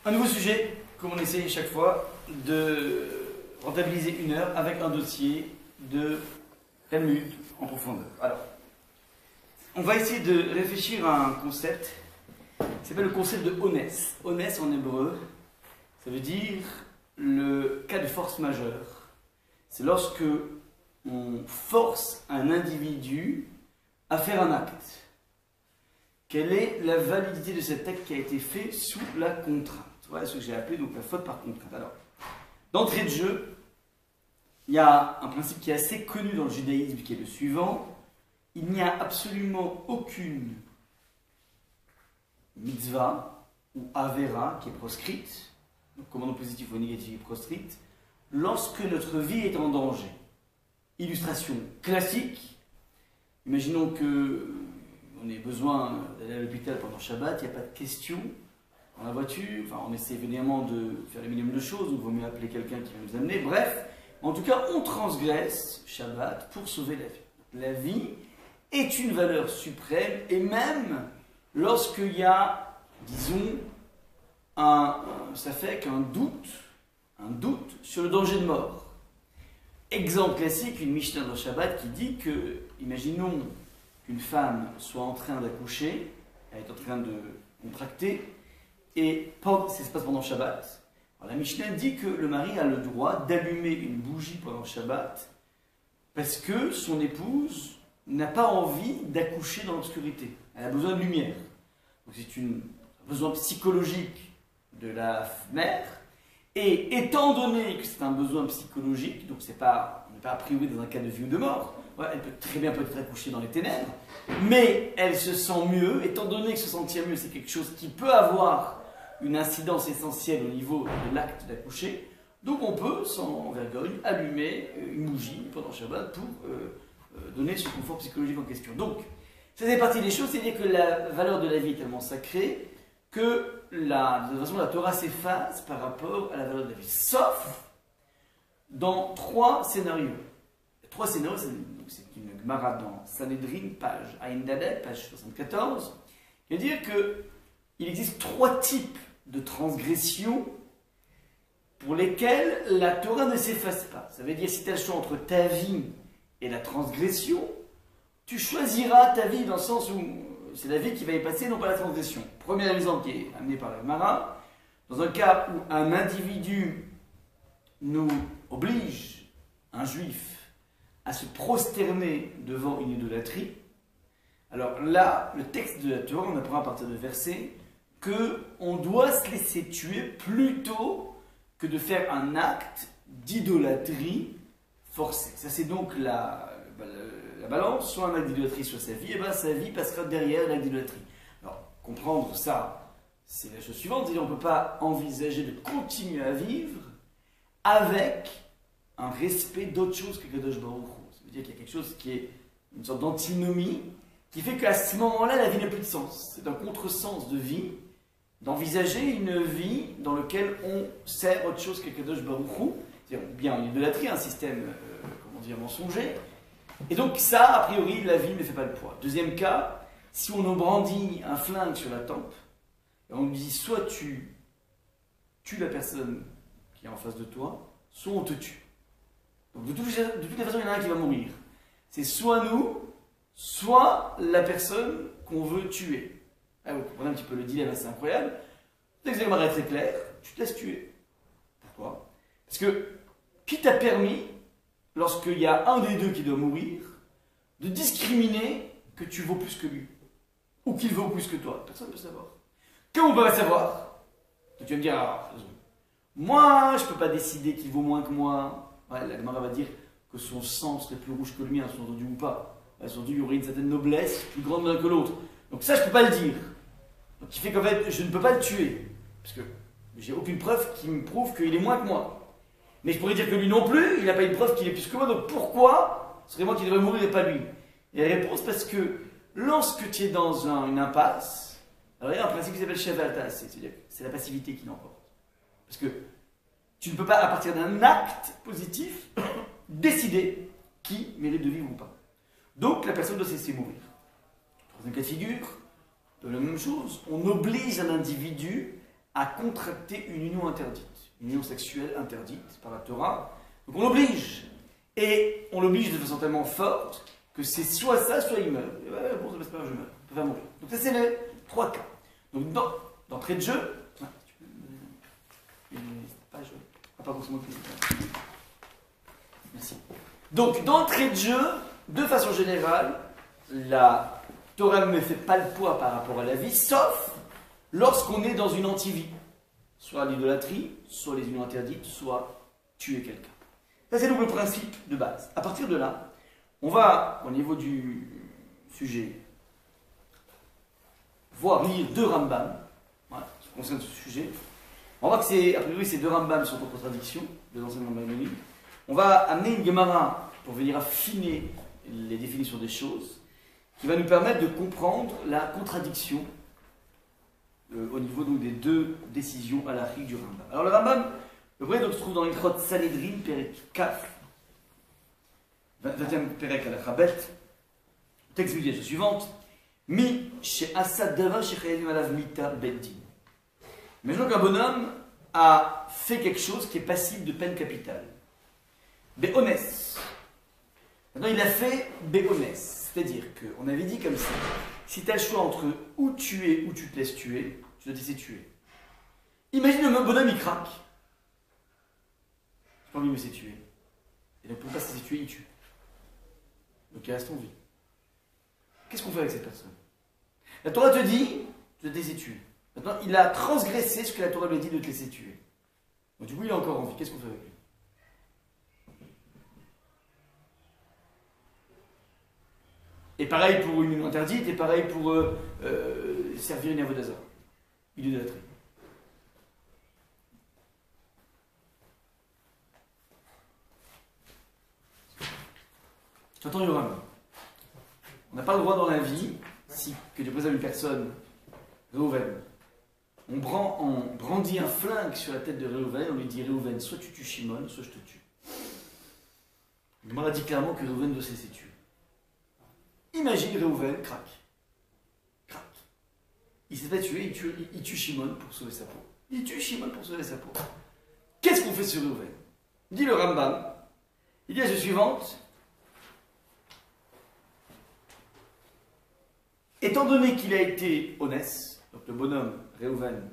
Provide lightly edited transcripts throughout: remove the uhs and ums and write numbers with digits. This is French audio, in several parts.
Un nouveau sujet, comme on essaye chaque fois, de rentabiliser 1 heure avec un dossier de Talmud en profondeur. Alors, on va essayer de réfléchir à un concept qui s'appelle le concept de onès. Onès en hébreu, ça veut dire le cas de force majeure. C'est lorsque on force un individu à faire un acte. Quelle est la validité de cet acte qui a été fait sous la contrainte? Voilà ce que j'ai appelé donc la faute par contrainte. Alors, d'entrée de jeu, il y a un principe qui est assez connu dans le judaïsme qui est le suivant. Il n'y a absolument aucune mitzvah ou avera qui est proscrite, donc commandement positif ou négatif qui est proscrite, lorsque notre vie est en danger. Illustration classique, imaginons que on ait besoin d'aller à l'hôpital pendant Shabbat, il n'y a pas de question dans la voiture, enfin on essaie évidemment de faire le minimum de choses, il vaut mieux appeler quelqu'un qui va nous amener, bref, en tout cas on transgresse Shabbat pour sauver la vie. La vie est une valeur suprême et même lorsqu'il y a, disons, ça fait qu'un doute sur le danger de mort. Exemple classique, une Mishnah dans Shabbat qui dit que, imaginons qu'une femme soit en train d'accoucher, elle est en train de contracter, et ça se passe pendant Shabbat. Alors, la Mishnah dit que le mari a le droit d'allumer une bougie pendant Shabbat parce que son épouse n'a pas envie d'accoucher dans l'obscurité. Elle a besoin de lumière. Donc c'est un besoin psychologique de la mère. Et étant donné que c'est un besoin psychologique, donc on n'est pas a priori dans un cas de vie ou de mort, ouais, elle peut très bien peut-être accoucher dans les ténèbres, mais elle se sent mieux, étant donné que se sentir mieux c'est quelque chose qui peut avoir une incidence essentielle au niveau de l'acte d'accoucher, donc on peut sans vergogne allumer une bougie pendant Shabbat pour donner ce confort psychologique en question. Donc, ça fait partie des choses, c'est-à-dire que la valeur de la vie est tellement sacrée que de toute façon, la Torah s'efface par rapport à la valeur de la vie. Sauf dans 3 scénarios. 3 scénarios, c'est une Gemara dans Sanhedrin, page Ayin Dalet, page 74, qui veut dire qu'il existe 3 types de transgressions pour lesquelles la Torah ne s'efface pas. Ça veut dire si tu as le choix entre ta vie et la transgression, tu choisiras ta vie dans le sens où c'est la vie qui va y passer, non pas la transgression. Premier exemple qui est amené par la Gemara, dans un cas où un individu nous oblige, un juif, à se prosterner devant une idolâtrie, alors là, le texte de la Torah, on apprend à partir de versets qu'on doit se laisser tuer plutôt que de faire un acte d'idolâtrie forcée. Ça c'est donc la balance, soit un acte d'idolâtrie sur sa vie, et bien sa vie passera derrière l'acte d'idolâtrie. Alors, comprendre ça, c'est la chose suivante, c'est-à-dire on ne peut pas envisager de continuer à vivre avec un respect d'autre chose que Kadosh Baruch Hu. Ça veut dire qu'il y a quelque chose qui est une sorte d'antinomie, qui fait qu'à ce moment-là, la vie n'a plus de sens. C'est un contresens de vie, d'envisager une vie dans laquelle on sert autre chose que Kadosh Baruch Hu, c'est-à-dire bien une idolâtrie, un système, mensonger. Et donc ça, a priori, la vie ne fait pas le poids. Deuxième cas, si on nous brandit un flingue sur la tempe, et on nous dit soit tu tues la personne qui est en face de toi, soit on te tue. Donc de toutes les façons, il y en a un qui va mourir. C'est soit nous, soit la personne qu'on veut tuer. Ah, vous comprenez un petit peu le dilemme, c'est incroyable. L'examen est très clair, tu te laisses tuer. Pourquoi? Parce que qui t'a permis, lorsqu'il y a un des deux qui doit mourir, de discriminer que tu vaux plus que lui, ou qu'il vaut plus que toi? Personne ne peut savoir. Comment on peut savoir? Tu vas me dire, moi, je ne peux pas décider qu'il vaut moins que moi. Ouais, la Gemara va dire que son sang serait plus rouge que le mien, sous-entendu ou pas. Sous-entendu, il y aurait une certaine noblesse plus grande l'un que l'autre. Donc ça, je ne peux pas le dire. Donc il fait qu'en fait, je ne peux pas le tuer, parce que j'ai aucune preuve qui me prouve qu'il est moins que moi. Mais je pourrais dire que lui non plus, il n'a pas une preuve qu'il est plus que moi, donc pourquoi ce serait moi qui devrais mourir et pas lui? Et la réponse, parce que lorsque tu es dans une impasse, alors il y a un principe qui s'appelle Shevalta, c'est-à-dire c'est la passivité qui l'emporte. Parce que tu ne peux pas, à partir d'un acte positif, décider qui mérite de vivre ou pas. Donc la personne doit se laisser mourir. Troisième cas de figure, de la même chose, on oblige un individu à contracter une union interdite, une union sexuelle interdite par la Torah. Donc on l'oblige. Et on l'oblige de façon tellement forte que c'est soit ça, soit il meurt. Et ben, bon, ça passe pas, je meurs. Je vais mourir. Donc ça, c'est les 3 cas. Donc d'entrée de jeu. Merci. Donc d'entrée de jeu, de façon générale, la Torah ne me fait pas le poids par rapport à la vie, sauf lorsqu'on est dans une antivie. Soit l'idolâtrie, soit les unions interdites, soit tuer quelqu'un. Ça, c'est donc le principe de base. À partir de là, on va, au niveau du sujet, lire 2 Rambam, voilà, ce qui concerne ce sujet. On va voir que a priori, ces 2 Rambam sont en contradiction, 2 enseignements maïmonides. On va amener une Gemara pour venir affiner les définitions des choses, qui va nous permettre de comprendre la contradiction au niveau donc, des 2 décisions à l'Afrique du Rambam. Alors le Rambam, le premier se trouve dans l'Ilchot Sanhedrin, Perek Kaf, 20e Perek à la Chabet. Le texte dit la chose suivante. Mi chez Assad Dava chez Chayadim Alav Mita Beddin. Imaginons qu'un bonhomme a fait quelque chose qui est passible de peine capitale. Béonès. Maintenant, il a fait Béonès. C'est-à-dire qu'on avait dit comme ça, si tu as le choix entre ou tuer ou tu te laisses tuer, tu dois te laisser tuer. Imagine le bonhomme, il craque. J'ai pas envie de me laisser tuer. Et donc, pour ne pas se laisser tuer, il tue. Donc, il reste en vie. Qu'est-ce qu'on fait avec cette personne? La Torah te dit, tu dois te laisser tuer. Maintenant, il a transgressé ce que la Torah lui a dit de te laisser tuer. Donc, du coup, il est encore en vie. Qu'est-ce qu'on fait avec lui? Et pareil pour une union interdite, et pareil pour servir une avodazar. Il est idolâtrie. Tu entends, Yoram? On n'a pas le droit dans la vie, si que tu présentes une personne, Réhouven, on brandit un flingue sur la tête de Réhouven, on lui dit Réhouven, soit tu tues Shimon, soit je te tue. Le Gemara dit clairement que Réhouven doit se laisser tuer. Imagine Réhouven craque. Il s'est pas tué, il tue Shimon pour sauver sa peau. Il tue Shimon pour sauver sa peau. Qu'est-ce qu'on fait sur Réhouven? Dit le Rambam, il dit la chose suivante. Étant donné qu'il a été honnête, donc le bonhomme, Réhouven,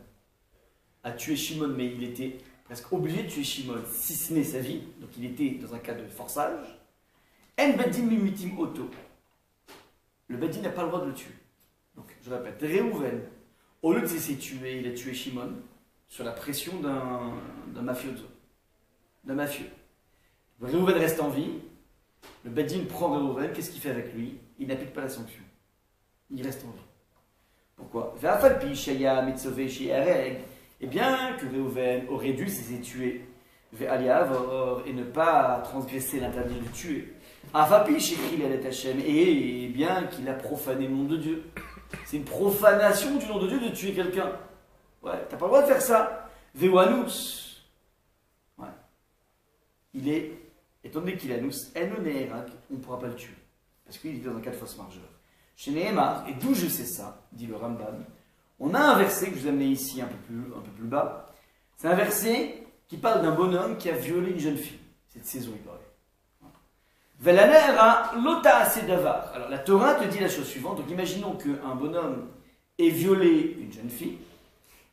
a tué Shimon, mais il était presque obligé de tuer Shimon, si ce n'est sa vie, donc il était dans un cas de forçage, En Beddin mimitim auto. Le Beddin n'a pas le droit de le tuer. Donc, je répète, Réhouven, au lieu de se laisser tuer, il a tué Shimon sur la pression d'un mafioso, d'un mafieux. Réhouven reste en vie, le Beddin prend Réhouven, qu'est-ce qu'il fait avec lui? Il n'applique pas la sanction. Il reste en vie. Pourquoi? Et bien que Réhouven aurait dû se laisser tuer et ne pas transgresser l'interdit de tuer. Et bien qu'il a profané le nom de Dieu. C'est une profanation du nom de Dieu de tuer quelqu'un. Ouais, t'as pas le droit de faire ça. Vewanus. Ouais. Il est, étant donné qu'il est anus, on ne pourra pas le tuer. Parce qu'il est dans un cas de force majeure. Chez Nehemar, et d'où je sais ça, dit le Rambam, on a un verset que je vous ai amené ici un peu plus bas. C'est un verset qui parle d'un bonhomme qui a violé une jeune fille. Cette saison, il paraît. Velanera lota asedavar. Alors la Torah te dit la chose suivante. Donc imaginons qu'un bonhomme ait violé une jeune fille.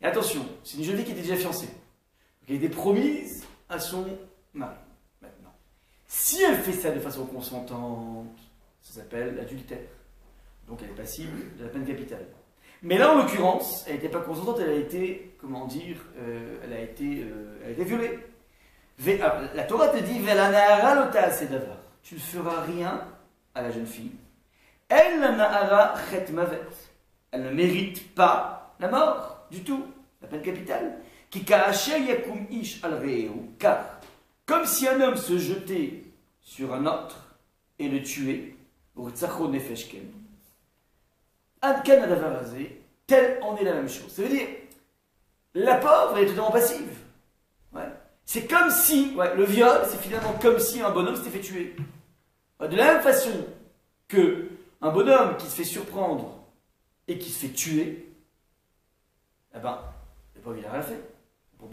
Et attention, c'est une jeune fille qui était déjà fiancée. Donc elle était promise à son mari. Maintenant, si elle fait ça de façon consentante, ça s'appelle l'adultère. Donc elle est passible de la peine capitale. Mais là, en l'occurrence, elle n'était pas consentante, elle a été, comment dire, elle a été violée. Alors, la Torah te dit, Velanara lota asedavar. Tu ne feras rien à la jeune fille. Elle ne mérite pas la mort du tout, la peine capitale. Car, comme si un homme se jetait sur un autre et le tuait, tel en est la même chose. Ça veut dire, la pauvre est totalement passive. Ouais. C'est comme si, le viol, c'est finalement comme si un bonhomme s'était fait tuer. De la même façon que un bonhomme qui se fait surprendre et qui se fait tuer, eh ben, pauvre, il n'a rien fait. Bon,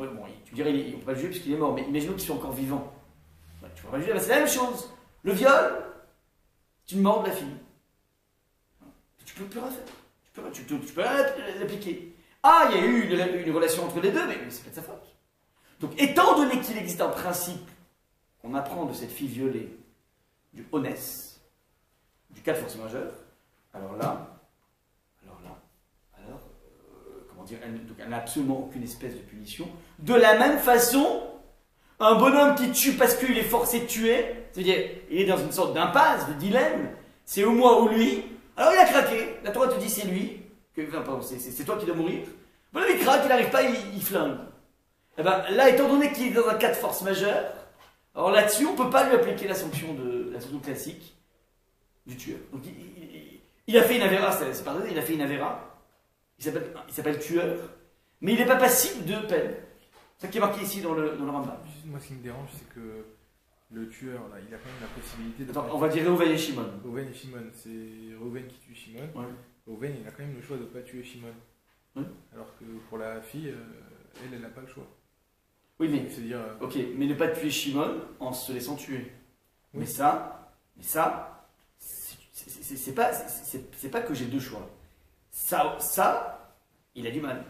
tu dirais, on ne peut pas le juger puisqu'il est mort, mais imaginons qu'il soit encore vivant. Ouais, tu ne peux pas le juger, c'est la même chose. Le viol, c'est une mort de la fille. Tu ne peux plus rien faire. Tu peux rien l'appliquer. Ah, il y a eu une relation entre les deux, mais c'est pas de sa faute. Donc, étant donné qu'il existe un principe qu'on apprend de cette fille violée, du honnête, du cas de force majeure, alors là, comment dire, elle n'a absolument aucune espèce de punition. De la même façon, un bonhomme qui tue parce qu'il est forcé de tuer, c'est-à-dire, il est dans une sorte d'impasse, de dilemme, c'est ou moi ou lui, alors il a craqué, la Torah te dit c'est lui, c'est toi qui dois mourir, voilà, il craque, il n'arrive pas, il flingue. Et ben là, étant donné qu'il est dans un cas de force majeure, alors là-dessus, on ne peut pas lui appliquer la sanction classique du tueur. Donc il a fait une avéra, c'est pardonné, il a fait une avéra, il s'appelle tueur, mais il n'est pas passible de peine. C'est ça qui est marqué ici dans le Rambam. Moi, ce qui me dérange, c'est que le tueur, là, il a quand même la possibilité de... Attends, on va dire Reuven et Shimon. Reuven et Shimon, c'est Reuven qui tue Shimon. Ouais. Reuven, il a quand même le choix de ne pas tuer Shimon. Ouais. Alors que pour la fille, elle n'a pas le choix. Oui, mais... C'est-à-dire... Ok, mais ne pas tuer Shimon en se laissant tuer. Oui. Mais ça, c'est pas que j'ai deux choix. Ça, il a du mal.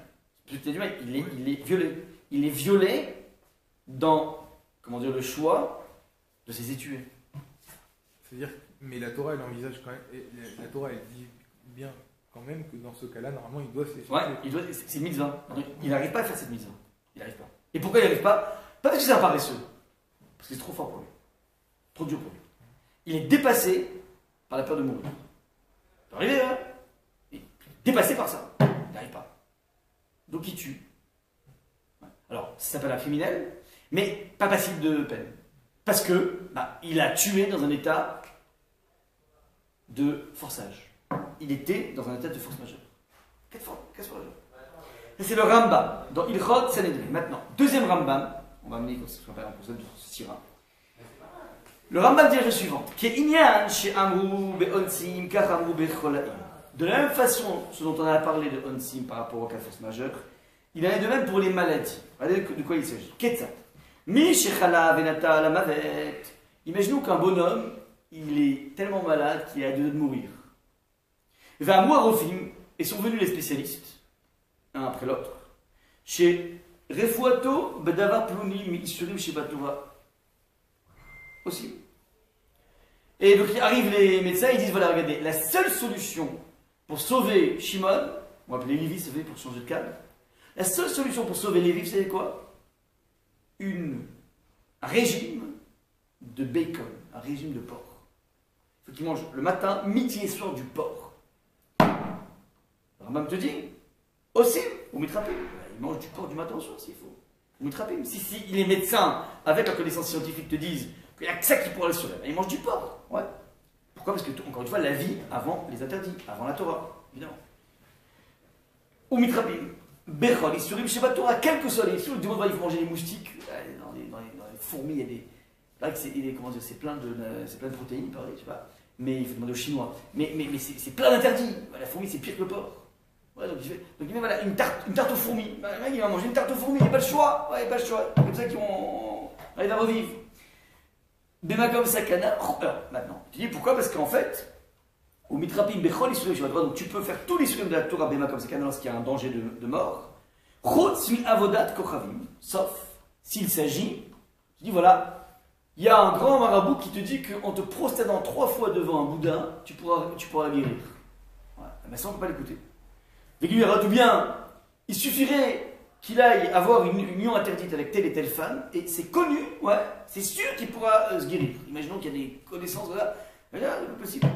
Il est violé. Il est violé dans, comment dire, le choix de se laisser tuer. C'est-à-dire, mais la Torah, elle envisage quand même, la Torah, elle dit bien quand même que dans ce cas-là, normalement, il doit se laisser tuer. Ouais, c'est une mitzvah. Il n'arrive pas à faire cette mitzvah. Il n'arrive pas. Et pourquoi il n'arrive pas? Pas parce que c'est un paresseux. Parce que c'est trop fort pour lui. Trop dur pour lui. Il est dépassé par la peur de mourir. Ça peut arriver, hein? Il est dépassé par ça. Il n'arrive pas. Donc il tue. Alors, ça s'appelle un criminel, mais pas passible de peine. Parce que, il a tué dans un état de forçage. Il était dans un état de force majeure. Qu'est-ce que c'est le Rambam, dans Ilchot Sanhedrin. Maintenant, deuxième Rambam, on va amener ce qu'on appelle en procès de Sira. Le Rambam dit le suivant: de la même façon, ce dont on a parlé de Onsim par rapport au cas de force majeure, il en est de même pour les maladies. Regardez de quoi il s'agit. Ketzat. Imaginons qu'un bonhomme, il est tellement malade qu'il a deux de mourir. Et sont venus les spécialistes, un après l'autre, chez Refuato Bedavar Pluni Misurim chez Batora. Aussi. Et donc arrivent les médecins, ils disent voilà, regardez, la seule solution pour sauver Shimon, on va appeler Lévi, c'est fait pour changer de cadre. La seule solution pour sauver Lévi, c'est quoi? Un régime de bacon, un régime de porc. Il faut qu'il mange le matin, midi et soir du porc. Le Rambam te dit, aussi, vous mitrapim, il mange du porc du matin au soir s'il faut. Vous mitrapim. Si les médecins, avec la connaissance scientifique, te disent qu'il n'y a que ça qui pourra le sauver, il mange du porc. Ouais. Pourquoi? Parce que, encore une fois, la vie avant les interdits, avant la Torah, évidemment. Ou mitrapim. Bechol, Isurim, Sheba Torah, quel que soit les Isurim, du monde il faut manger les moustiques, dans les fourmis, il y a des. C'est plein de protéines, pareil, je sais pas. Mais il faut demander aux Chinois. Mais c'est plein d'interdits. La fourmi, c'est pire que le porc. Ouais, donc il met voilà, une tarte aux fourmis. Le mec, il va manger une tarte aux fourmis, il n'y a pas le choix. Ouais, il n'y a pas le choix. C'est comme ça qu'ils vont arriver à revivre. Bemakom Sakana. Alors, maintenant, tu dis pourquoi? Parce qu'en fait, au Mitrapim Bechol Isurim Sheba Torah, donc tu peux faire tous les Isurim de la Torah Bemakom Sakana lorsqu'il y a un danger de mort. Chutz mi avodat kochavim. Sauf s'il s'agit, tu dis voilà. Il y a un grand marabout qui te dit qu'en te prosternant 3 fois devant un Bouddha, tu pourras guérir. Ouais. Mais ça, on ne peut pas l'écouter. Ou bien, il suffirait qu'il aille avoir une union interdite avec telle et telle femme, et c'est connu, ouais, c'est sûr qu'il pourra se guérir. Imaginons qu'il y a des connaissances, voilà, c'est pas possible.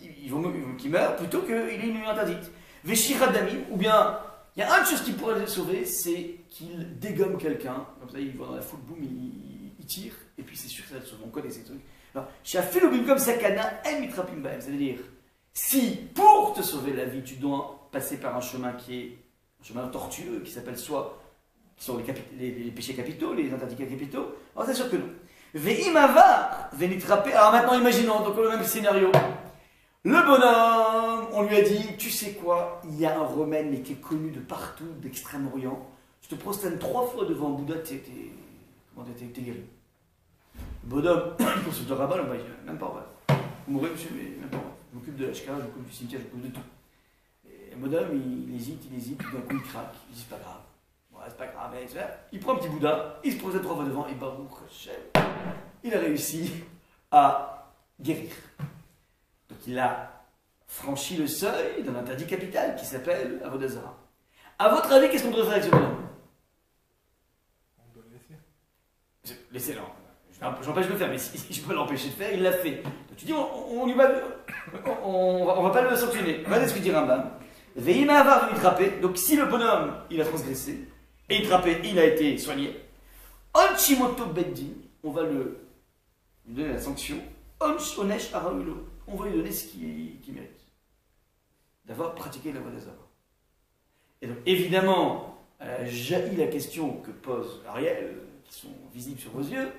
Il vaut mieux qu'il meure plutôt qu'il ait une union interdite. Veshiradamim, ou bien, il y a une chose qui pourrait le sauver, c'est qu'il dégomme quelqu'un, comme ça il va dans la foule, boum, il tire, et puis c'est sûr que ça va le sauver. On connaît ces trucs. Alors, Shafilobim comme Sakana, El Mitrapim Baem, c'est-à-dire, si pour te sauver la vie, tu dois passer par un chemin qui est un chemin tortueux, qui s'appelle soit qui sont les péchés capitaux, les interdits capitaux, alors c'est sûr que non. Ve'imava, Venitrapé, alors maintenant imaginons, donc le même scénario. Le bonhomme, on lui a dit, tu sais quoi, il y a un remède mais qui est connu de partout, d'Extrême-Orient. Tu te prosternes 3 fois devant Bouddha, t'es guéri. Le bonhomme, il consulte le rabbin, il dit même pas vrai. Vous mourrez, monsieur, mais même pas vrai. Je m'occupe de la shkara, je m'occupe du cimetière, je m'occupe de tout. Et le bonhomme, il hésite, puis d'un coup il craque. Il dit c'est pas grave. Ouais, c'est pas grave, il prend un petit Bouddha, il se projette 3 fois devant, et Baruch Hashem, il a réussi à guérir. Donc il a franchi le seuil d'un interdit capital qui s'appelle Avodah Zarah. À votre avis, qu'est-ce qu'on devrait faire avec ce bonhomme? On doit le laisser. Laissez, non. J'empêche de le faire, mais si je peux l'empêcher de faire, il l'a fait. Donc tu dis, on va pas le sanctionner. Regardez ce que dit Rambam. Veima avar il trappé. Donc si le bonhomme, il a transgressé, et il trappé, il a été soigné. On chimoto beddin, on va lui donner la sanction. On onesh araulo, on va lui donner ce qu'il mérite. D'avoir pratiqué la voie des Zarah. Et donc évidemment, jaillit la question que pose Ariel, qui sont visibles sur vos yeux,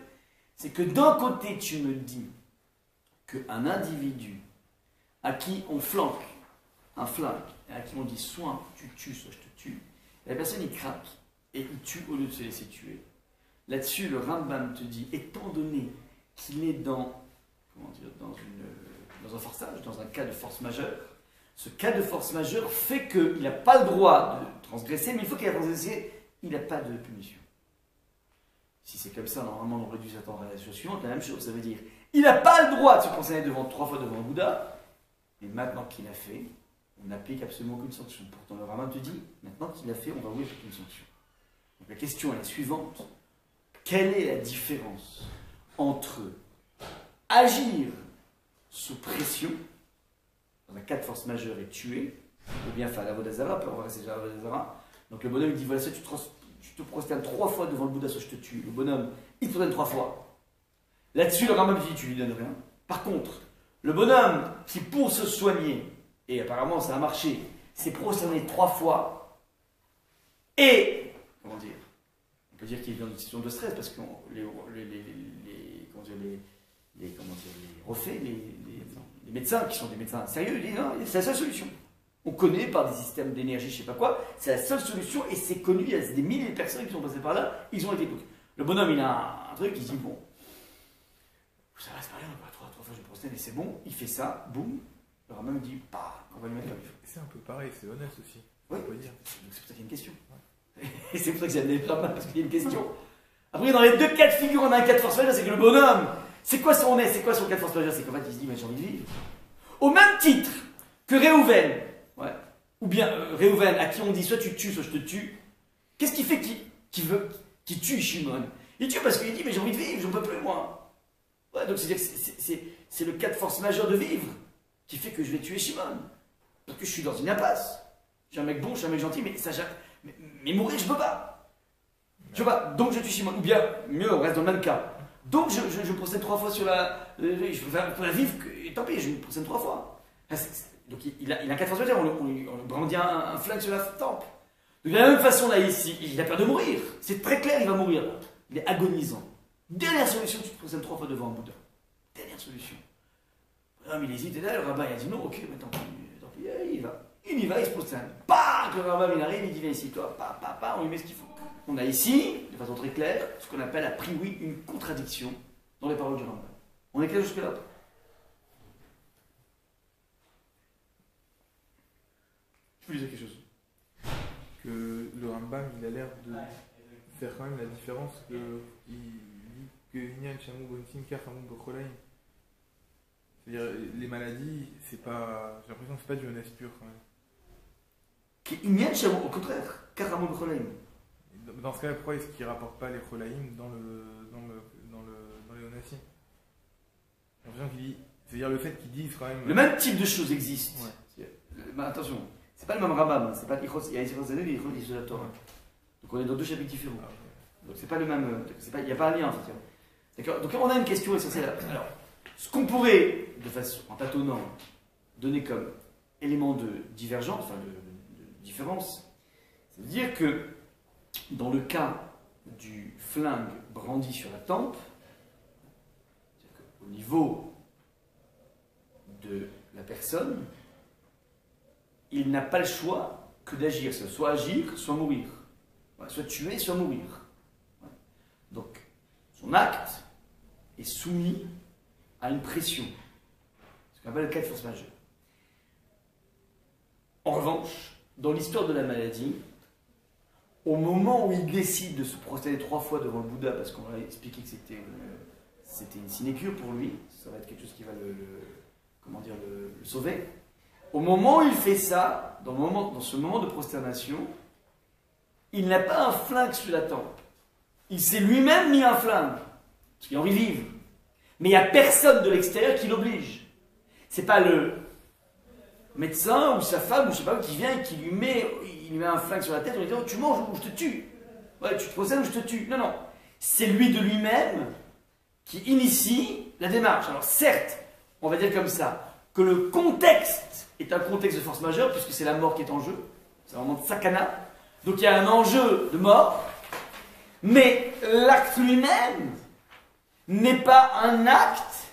c'est que d'un côté tu me dis qu'un individu à qui on flanque un flingue, et à qui on dit soit tu tues, soit je te tue, la personne il craque et il tue au lieu de se laisser tuer. Là-dessus, le Rambam te dit, étant donné qu'il est dans un forçage, dans un cas de force majeure, ce cas de force majeure fait qu'il n'a pas le droit de transgresser, mais il faut qu'il ait transgressé, il n'a pas de punition. Si c'est comme ça, normalement, on aurait dû s'attendre à la chose suivante, la même chose. Ça veut dire, il n'a pas le droit de se concerner 3 fois devant le Bouddha, mais maintenant qu'il l'a fait, on n'applique absolument aucune sanction. Pourtant, le Rambam te dit, maintenant qu'il l'a fait, on va oui appliquer une sanction. Donc la question est la suivante. Quelle est la différence entre agir sous pression, dans un cas de force majeure et tuer, ou bien faire la Avodah Zarah, on va rester déjà la Avodah Zarah. Donc le bonhomme il dit, voilà, ça, tu te prosternes 3 fois devant le Bouddha, soit je te tue. Le bonhomme, il te prosterne 3 fois. Là-dessus, le Rambam dit, tu lui donnes rien. Par contre, le bonhomme qui, pour se soigner, et apparemment ça a marché, s'est prosterné 3 fois, et, comment dire, on peut dire qu'il est dans une situation de stress, parce que les refaits, les médecins, qui sont des médecins sérieux, disent, non, c'est la seule solution. On connaît par des systèmes d'énergie, je ne sais pas quoi, c'est la seule solution, et c'est connu, il y a des milliers de personnes qui sont passées par là, ils ont été bloqués. Le bonhomme, il a un truc, il se dit, bon, ça va, c'est pas rien, 3 fois je me prosterne, et c'est bon, il fait ça, boum, le Rambam dit, bah, on va lui mettre comme il faut. C'est un peu pareil, c'est honnête aussi. Oui, on peut dire. Donc c'est pour ça qu'il y a une question. Ouais. Et c'est pour ça que j'ai amené le Rambam, parce qu'il y a une question. Après, dans les 2 cas de figure, on a un cas de force majeure, c'est que le bonhomme, c'est quoi son cas de force majeure? C'est qu'en fait, il se dit, mais j'ai envie de vivre. Au même titre que Réhouven, ouais, ou bien Réhouven, à qui on dit, soit tu tues, soit je te tue, qu'est-ce qui fait qu'il tue Shimon? Il tue parce qu'il dit, mais j'ai envie de vivre, j'en peux plus, moi. Ouais, donc c'est le cas de force majeure de vivre qui fait que je vais tuer Shimon. Parce que je suis dans une impasse. Je suis un mec bon, je suis un mec gentil, mais mourir, je peux pas. Je peux pas, donc je tue Shimon. Ou bien, mieux, on reste dans le même cas. Donc je procède 3 fois sur la. Je peux la vivre, et tant pis, je procède 3 fois. Donc il a un cas de force majeure, on lui brandit un flingue sur la tempe. Donc de la même façon, là, ici, il a peur de mourir. C'est très clair, il va mourir. Il est agonisant. Dernière solution, tu te procèdes 3 fois devant un Bouddha. Dernière solution. L'homme, il hésite, et là, le rabbin, il a dit non, ok, mais tant pis, il y va. Il y va, il se prosterne. Bah, le rabbin, il arrive, il dit viens ici, toi, on lui met ce qu'il faut. On a ici, de façon très claire, ce qu'on appelle a priori une contradiction dans les paroles du Rambam. On est clair jusque-là? Je peux lui dire quelque chose. Que le Rambam, il a l'air de faire quand même la différence que il dit que Inyan Shamou Bontim Kafamou Bokholaim. C'est-à-dire, les maladies, c'est pas. J'ai l'impression que c'est pas du honnête pur quand même. Inyan Shamou, au contraire, Kafamou Bokholaim. Dans ce cas-là, pourquoi est-ce qu'il ne rapporte pas les Cholaïm dans les Onassim? J'ai l'impression qu'il dit. C'est-à-dire le fait qu'ils disent quand même. Le même type de choses existe. Ouais. Mais attention, c'est pas le même Rambam, c'est pas il y a Ichros Zané et Ichros de la Torah. Donc on est dans 2 chapitres différents. Ah, okay. Donc c'est pas le même. Il n'y a pas un lien en fait. D'accord. Donc on a une question essentielle. Alors, ce qu'on pourrait, de façon en tâtonnant, donner comme élément de divergence, enfin de différence, c'est de dire que dans le cas du flingue brandi sur la tempe, au niveau de la personne, il n'a pas le choix que d'agir, soit agir, soit mourir. soit tuer, soit mourir. Donc, son acte est soumis à une pression, ce qu'on appelle le cas de force majeure. En revanche, dans l'histoire de la maladie, au moment où il décide de se prosterner 3 fois devant le Bouddha, parce qu'on a expliqué que c'était une sinécure pour lui, ça va être quelque chose qui va le sauver. Au moment où il fait ça, dans ce moment de prosternation, il n'a pas un flingue sur la tempe. Il s'est lui-même mis un flingue, parce qu'il a envie de vivre. Mais il n'y a personne de l'extérieur qui l'oblige. C'est pas le médecin ou sa femme ou je sais pas qui vient et qui lui met un flingue sur la tête en lui disant tu manges ou je te tue. Ouais, tu te procèdes ou je te tue. Non, non. C'est lui de lui-même qui initie la démarche. Alors certes, on va dire comme ça, que le contexte est un contexte de force majeure, puisque c'est la mort qui est en jeu. C'est un moment de sakana. Donc il y a un enjeu de mort. Mais l'acte lui-même n'est pas un acte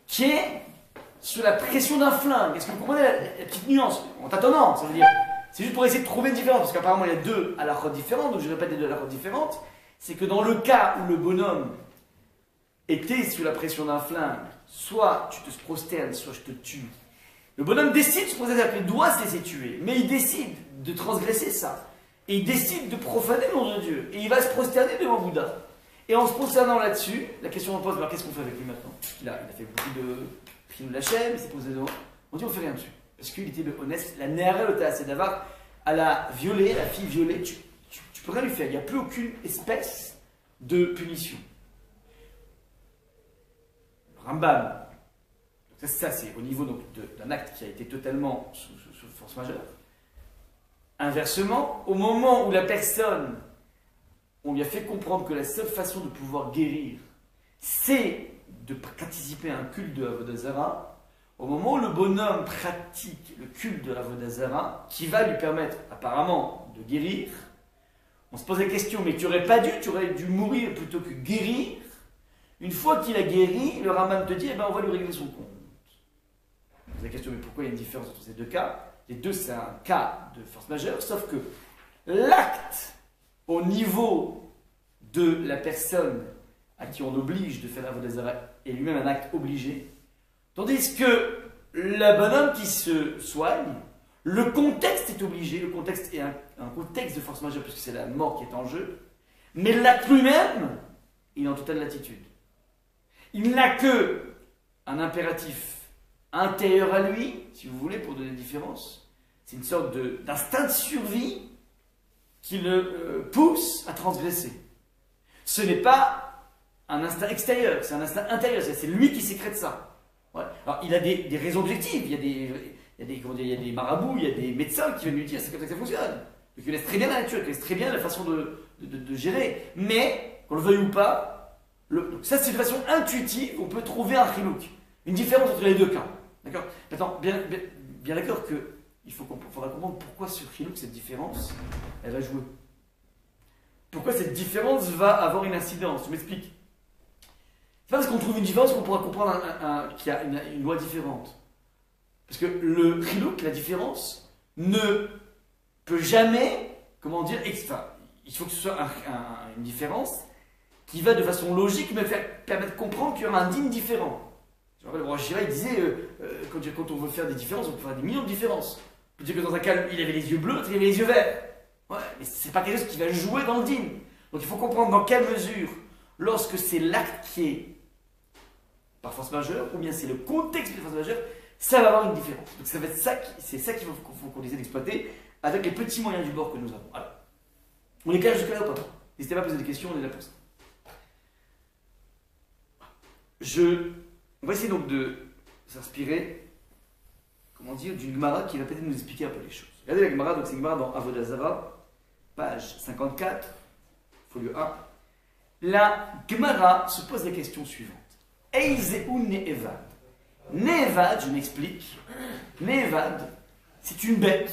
qui est sous la pression d'un flingue. Est-ce que vous comprenez la petite nuance? En tâtonnant, ça veut dire. C'est juste pour essayer de trouver une différence, parce qu'apparemment il y a 2 halachot différentes, donc je répète les 2 halachot différentes. C'est que dans le cas où le bonhomme était sous la pression d'un flingue, soit tu te prosternes, soit je te tue. Le bonhomme décide de se prosterner, c'est-à-dire qu'il doit se laisser tuer, mais il décide de transgresser ça. Et il décide de profaner le nom de Dieu. Et il va se prosterner devant Bouddha. Et en se prosternant là-dessus, la question on pose, alors qu'est-ce qu'on fait avec lui maintenant? Il a fait beaucoup de Chilul Hashem, il s'est posé devant. On dit on fait rien dessus. Parce qu'il était honnête, la Néhara le Taaseh Davar, à la violée, la fille violée, tu peux rien lui faire. Il n'y a plus aucune espèce de punition. Le Rambam, ça c'est au niveau d'un acte qui a été totalement sous force majeure. Inversement, au moment où la personne, on lui a fait comprendre que la seule façon de pouvoir guérir, c'est de participer à un culte de Avodah Zarah, au moment où le bonhomme pratique le culte de Avodah Zarah, qui va lui permettre apparemment de guérir, on se pose la question, mais tu aurais dû mourir plutôt que guérir. Une fois qu'il a guéri, le Rambam te dit, eh ben, on va lui régler son compte. On se pose la question, mais pourquoi il y a une différence entre ces 2 cas? Les 2, c'est un cas de force majeure, sauf que l'acte au niveau de la personne à qui on oblige de faire l'Avodah Zarah est lui-même un acte obligé, tandis que le bonhomme qui se soigne, le contexte est obligé, le contexte est un contexte de force majeure, puisque c'est la mort qui est en jeu, mais l'acte lui-même, il est en totale latitude. Il n'a que un impératif intérieur à lui, si vous voulez, pour donner la différence. C'est une sorte d'instinct de survie qui le pousse à transgresser. Ce n'est pas un instinct extérieur, c'est un instinct intérieur, c'est lui qui sécrète ça. Ouais. Alors il a des raisons objectives, il y a des marabouts, il y a des médecins qui viennent lui dire c'est comme ça que ça fonctionne. Donc il laisse très bien la nature, il laisse très bien la façon de gérer. Mais, qu'on le veuille ou pas, donc ça c'est une façon intuitive, on peut trouver un chilouk, une différence entre les 2 cas. D'accord? Maintenant, bien d'accord que faudra comprendre pourquoi ce chilouk, cette différence, elle va jouer. Pourquoi cette différence va avoir une incidence? Je m'explique. C'est pas parce qu'on trouve une différence qu'on pourra comprendre qu'il y a une loi différente. Parce que le chilouk, la différence, ne peut jamais, comment dire, il faut que ce soit une différence qui va de façon logique me permettre de comprendre qu'il y aura un dîme différent. Je me rappelle, le roi Shira, il disait, quand on veut faire des différences, on peut faire des millions de différences. On peut dire que dans un cas, il avait les yeux bleus, il avait les yeux verts. Ouais, mais c'est pas quelque chose qui va jouer dans le dîme. Donc il faut comprendre dans quelle mesure, lorsque c'est l'acte qui est par force majeure, ou bien c'est le contexte de force majeure, ça va avoir une différence. Donc ça va être c'est ça qu'il faut qu'on essaie d'exploiter avec les petits moyens du bord que nous avons. Alors, on est clair jusque-là ou pas? N'hésitez pas à poser des questions, on est là pour ça. On va essayer donc de s'inspirer, comment dire, d'une Gemara qui va peut-être nous expliquer un peu les choses. Regardez la Gemara, donc c'est une Gemara dans Avodah Zarah, page 54, folio 1. La Gemara se pose la question suivante. Eizeu Ne'evad. Ne'evad, je m'explique. Ne'evad, c'est une bête.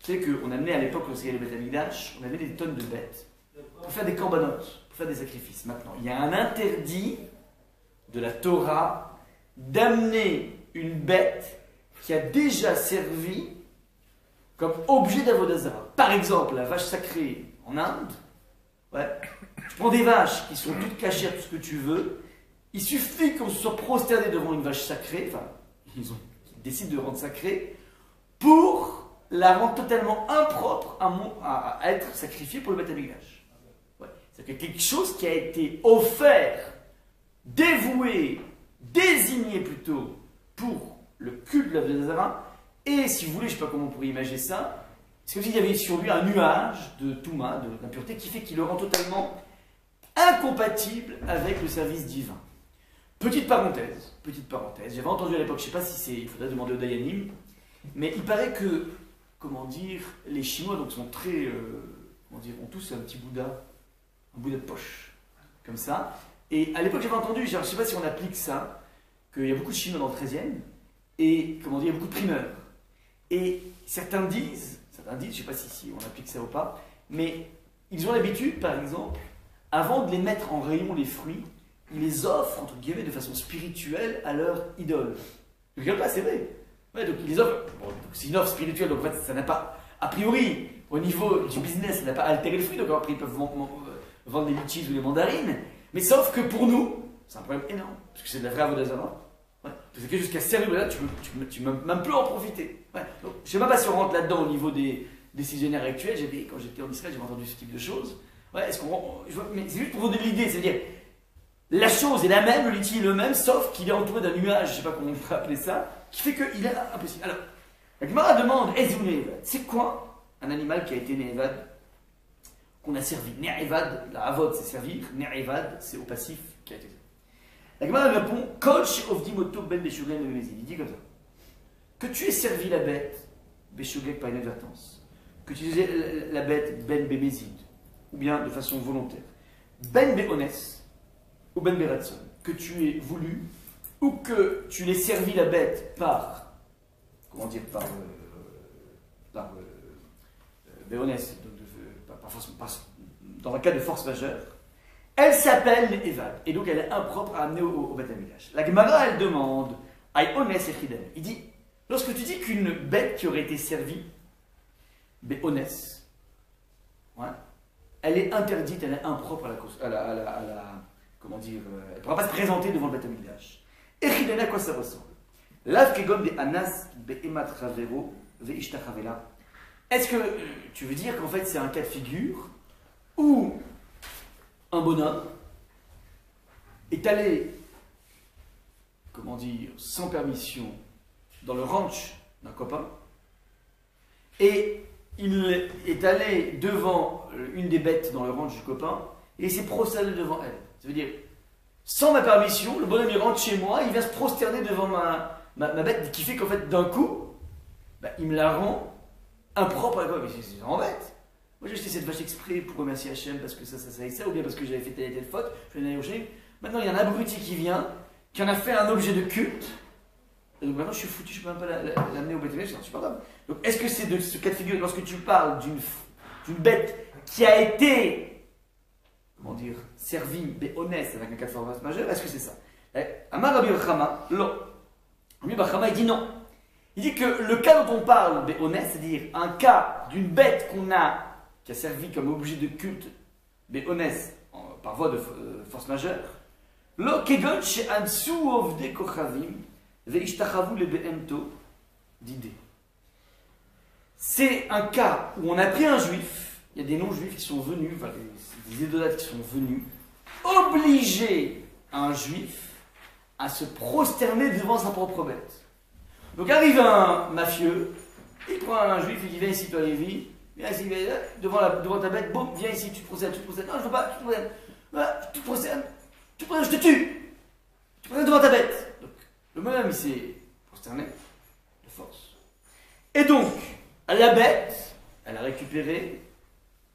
Tu sais qu'on amenait à l'époque, lorsqu'il y avait le Beth Amikdash, on avait des tonnes de bêtes pour faire des corbanotes, pour faire des sacrifices. Maintenant, il y a un interdit de la Torah d'amener une bête qui a déjà servi comme objet d'Avodah Zarah. par exemple, la vache sacrée en Inde, ouais, tu prends des vaches qui sont toutes cachées à tout ce que tu veux, il suffit qu'on se soit prosterné devant une vache sacrée, enfin, ils décident de rendre sacrée, pour la rendre totalement impropre à être sacrifiée pour le Beth Amikdash. Ouais. C'est quelque chose qui a été offert, dévoué, désigné plutôt pour le culte de l'Avodazara, et si vous voulez, je ne sais pas comment on pourrait imaginer ça, c'est comme s'il y avait sur lui un nuage de Touma, d'impureté, qui fait qu'il le rend totalement incompatible avec le service divin. Petite parenthèse, j'avais entendu à l'époque, je ne sais pas si c'est, il faudrait demander au Dayanim, mais il paraît que, comment dire, les Chinois donc sont très, comment dire, ont tous un petit Bouddha, un Bouddha de poche, comme ça, et à l'époque j'avais entendu, je ne sais pas si on applique ça, qu'il y a beaucoup de Chinois dans le 13e, et, comment dire, il y a beaucoup de primeurs, et certains disent, je ne sais pas si on applique ça ou pas, mais ils ont l'habitude, par exemple, avant de les mettre en rayon les fruits, ils les offrent, entre guillemets, de façon spirituelle à leur idole. Je ne regarde pas, c'est vrai. Ouais, donc ils les offrent. Bon, c'est une offre spirituelle, donc en fait, ça n'a pas, a priori, au niveau du business, ça n'a pas altéré le fruit, donc après ils peuvent vendre les litchis ou les mandarines. Mais sauf que pour nous, c'est un problème énorme, parce que c'est de la vraie Avodazara. Ouais. C'est que jusqu'à servir là, tu même plus en profiter. Ouais. Donc, je ne sais même pas si on rentre là-dedans au niveau des décisionnaires actuels. Quand j'étais en Israël, j'avais entendu ce type de choses. Ouais, mais c'est juste pour vous donner l'idée, c'est-à-dire, la chose est la même, le litchi est le même, sauf qu'il est entouré d'un nuage, je ne sais pas comment on peut appeler ça, qui fait qu'il est impossible. Alors, la Gemara demande, c'est quoi un animal qui a été Ne'evad, qu'on a servi? Ne'evad, la avod c'est servir, Ne'evad c'est au passif qui a été servi. La Gemara répond, Koch of Dimoto ben Beshugek ben Bemezid. Il dit comme ça, que tu aies servi la bête, Beshugek par inadvertance, que tu aies la bête ben Bemezid, ou bien de façon volontaire, ben Beones, ou ben Beratson, que tu aies voulu, ou que tu l'aies servi la bête par, comment dire, par Beones, dans un cas de force majeure, elle s'appelle Evad, et donc elle est impropre à amener au Beth Amikdash. La Gemara, elle demande, Aïones et Chiden. Il dit, lorsque tu dis qu'une bête qui aurait été servie, Beones, ouais, elle est interdite, elle est impropre à la comment dire, elle ne pourra pas se présenter devant le Beth Amikdash. Et Chiden, à quoi ça ressemble? Lav kegon de Anas be'emat chavero ve'ishtachavela. Est-ce que tu veux dire qu'en fait c'est un cas de figure où un bonhomme est allé, comment dire, sans permission dans le ranch d'un copain et il est allé devant une des bêtes dans le ranch du copain et il s'est prosterné devant elle. Ça veut dire, sans ma permission, le bonhomme il rentre chez moi, il vient se prosterner devant ma bête qui fait qu'en fait d'un coup, il me la rend impropre à quoi? Mais c'est vraiment bête. Moi j'ai acheté cette vache exprès pour remercier Hachem parce que ça et ça, ou bien parce que j'avais fait telle et telle faute, je vais aller au chez. Maintenant il y a un abruti qui vient, qui en a fait un objet de culte, et donc maintenant je suis foutu, je ne peux même pas l'amener au Beth Amikdash, c'est insupportable. Donc est-ce que c'est de ce cas de figure, lorsque tu parles d'une bête qui a été, comment dire, servie, béhonès, avec un cas de force majeure, est-ce que c'est ça? Amar Rabbi Yochama, non. Rabbi Yochama il dit non. Il dit que le cas dont on parle, béhonès, c'est-à-dire un cas d'une bête qui a servi comme objet de culte, béhonès, par voie de force majeure, lo kegon she'ansu ovde kochavim ve'ishtachavu le behemto d'idée. C'est un cas où on a pris un juif, il y a des non-juifs qui sont venus, enfin, des idolâtres qui sont venus, obliger un juif à se prosterner devant sa propre bête. Donc arrive un mafieux, il prend un juif, il dit viens ici toi Lévi, viens ici, devant ta bête, boum, viens ici, tu te procèdes, non je veux pas, tu te procèdes, je te tue, tu te procèdes devant ta bête. Donc le bonhomme il s'est prosterné de force. Et donc, la bête, elle a récupéré,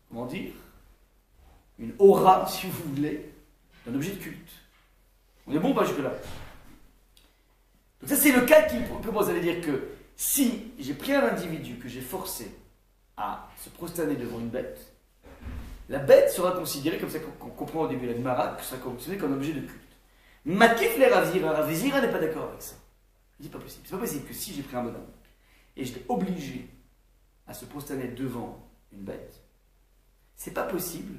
comment dire, une aura, si vous voulez, d'un objet de culte. On est bon ou pas jusque-là? Donc ça c'est le cas qu'il propose, ça veut dire que si j'ai pris un individu que j'ai forcé à se prosterner devant une bête, la bête sera considérée, comme ça qu'on comprend au début la Gemara, que sera considérée comme objet de culte. Matif les Ravzira n'est pas d'accord avec ça. Il dit pas possible. C'est pas possible que si j'ai pris un bonhomme et je l'ai obligé à se prosterner devant une bête, c'est pas possible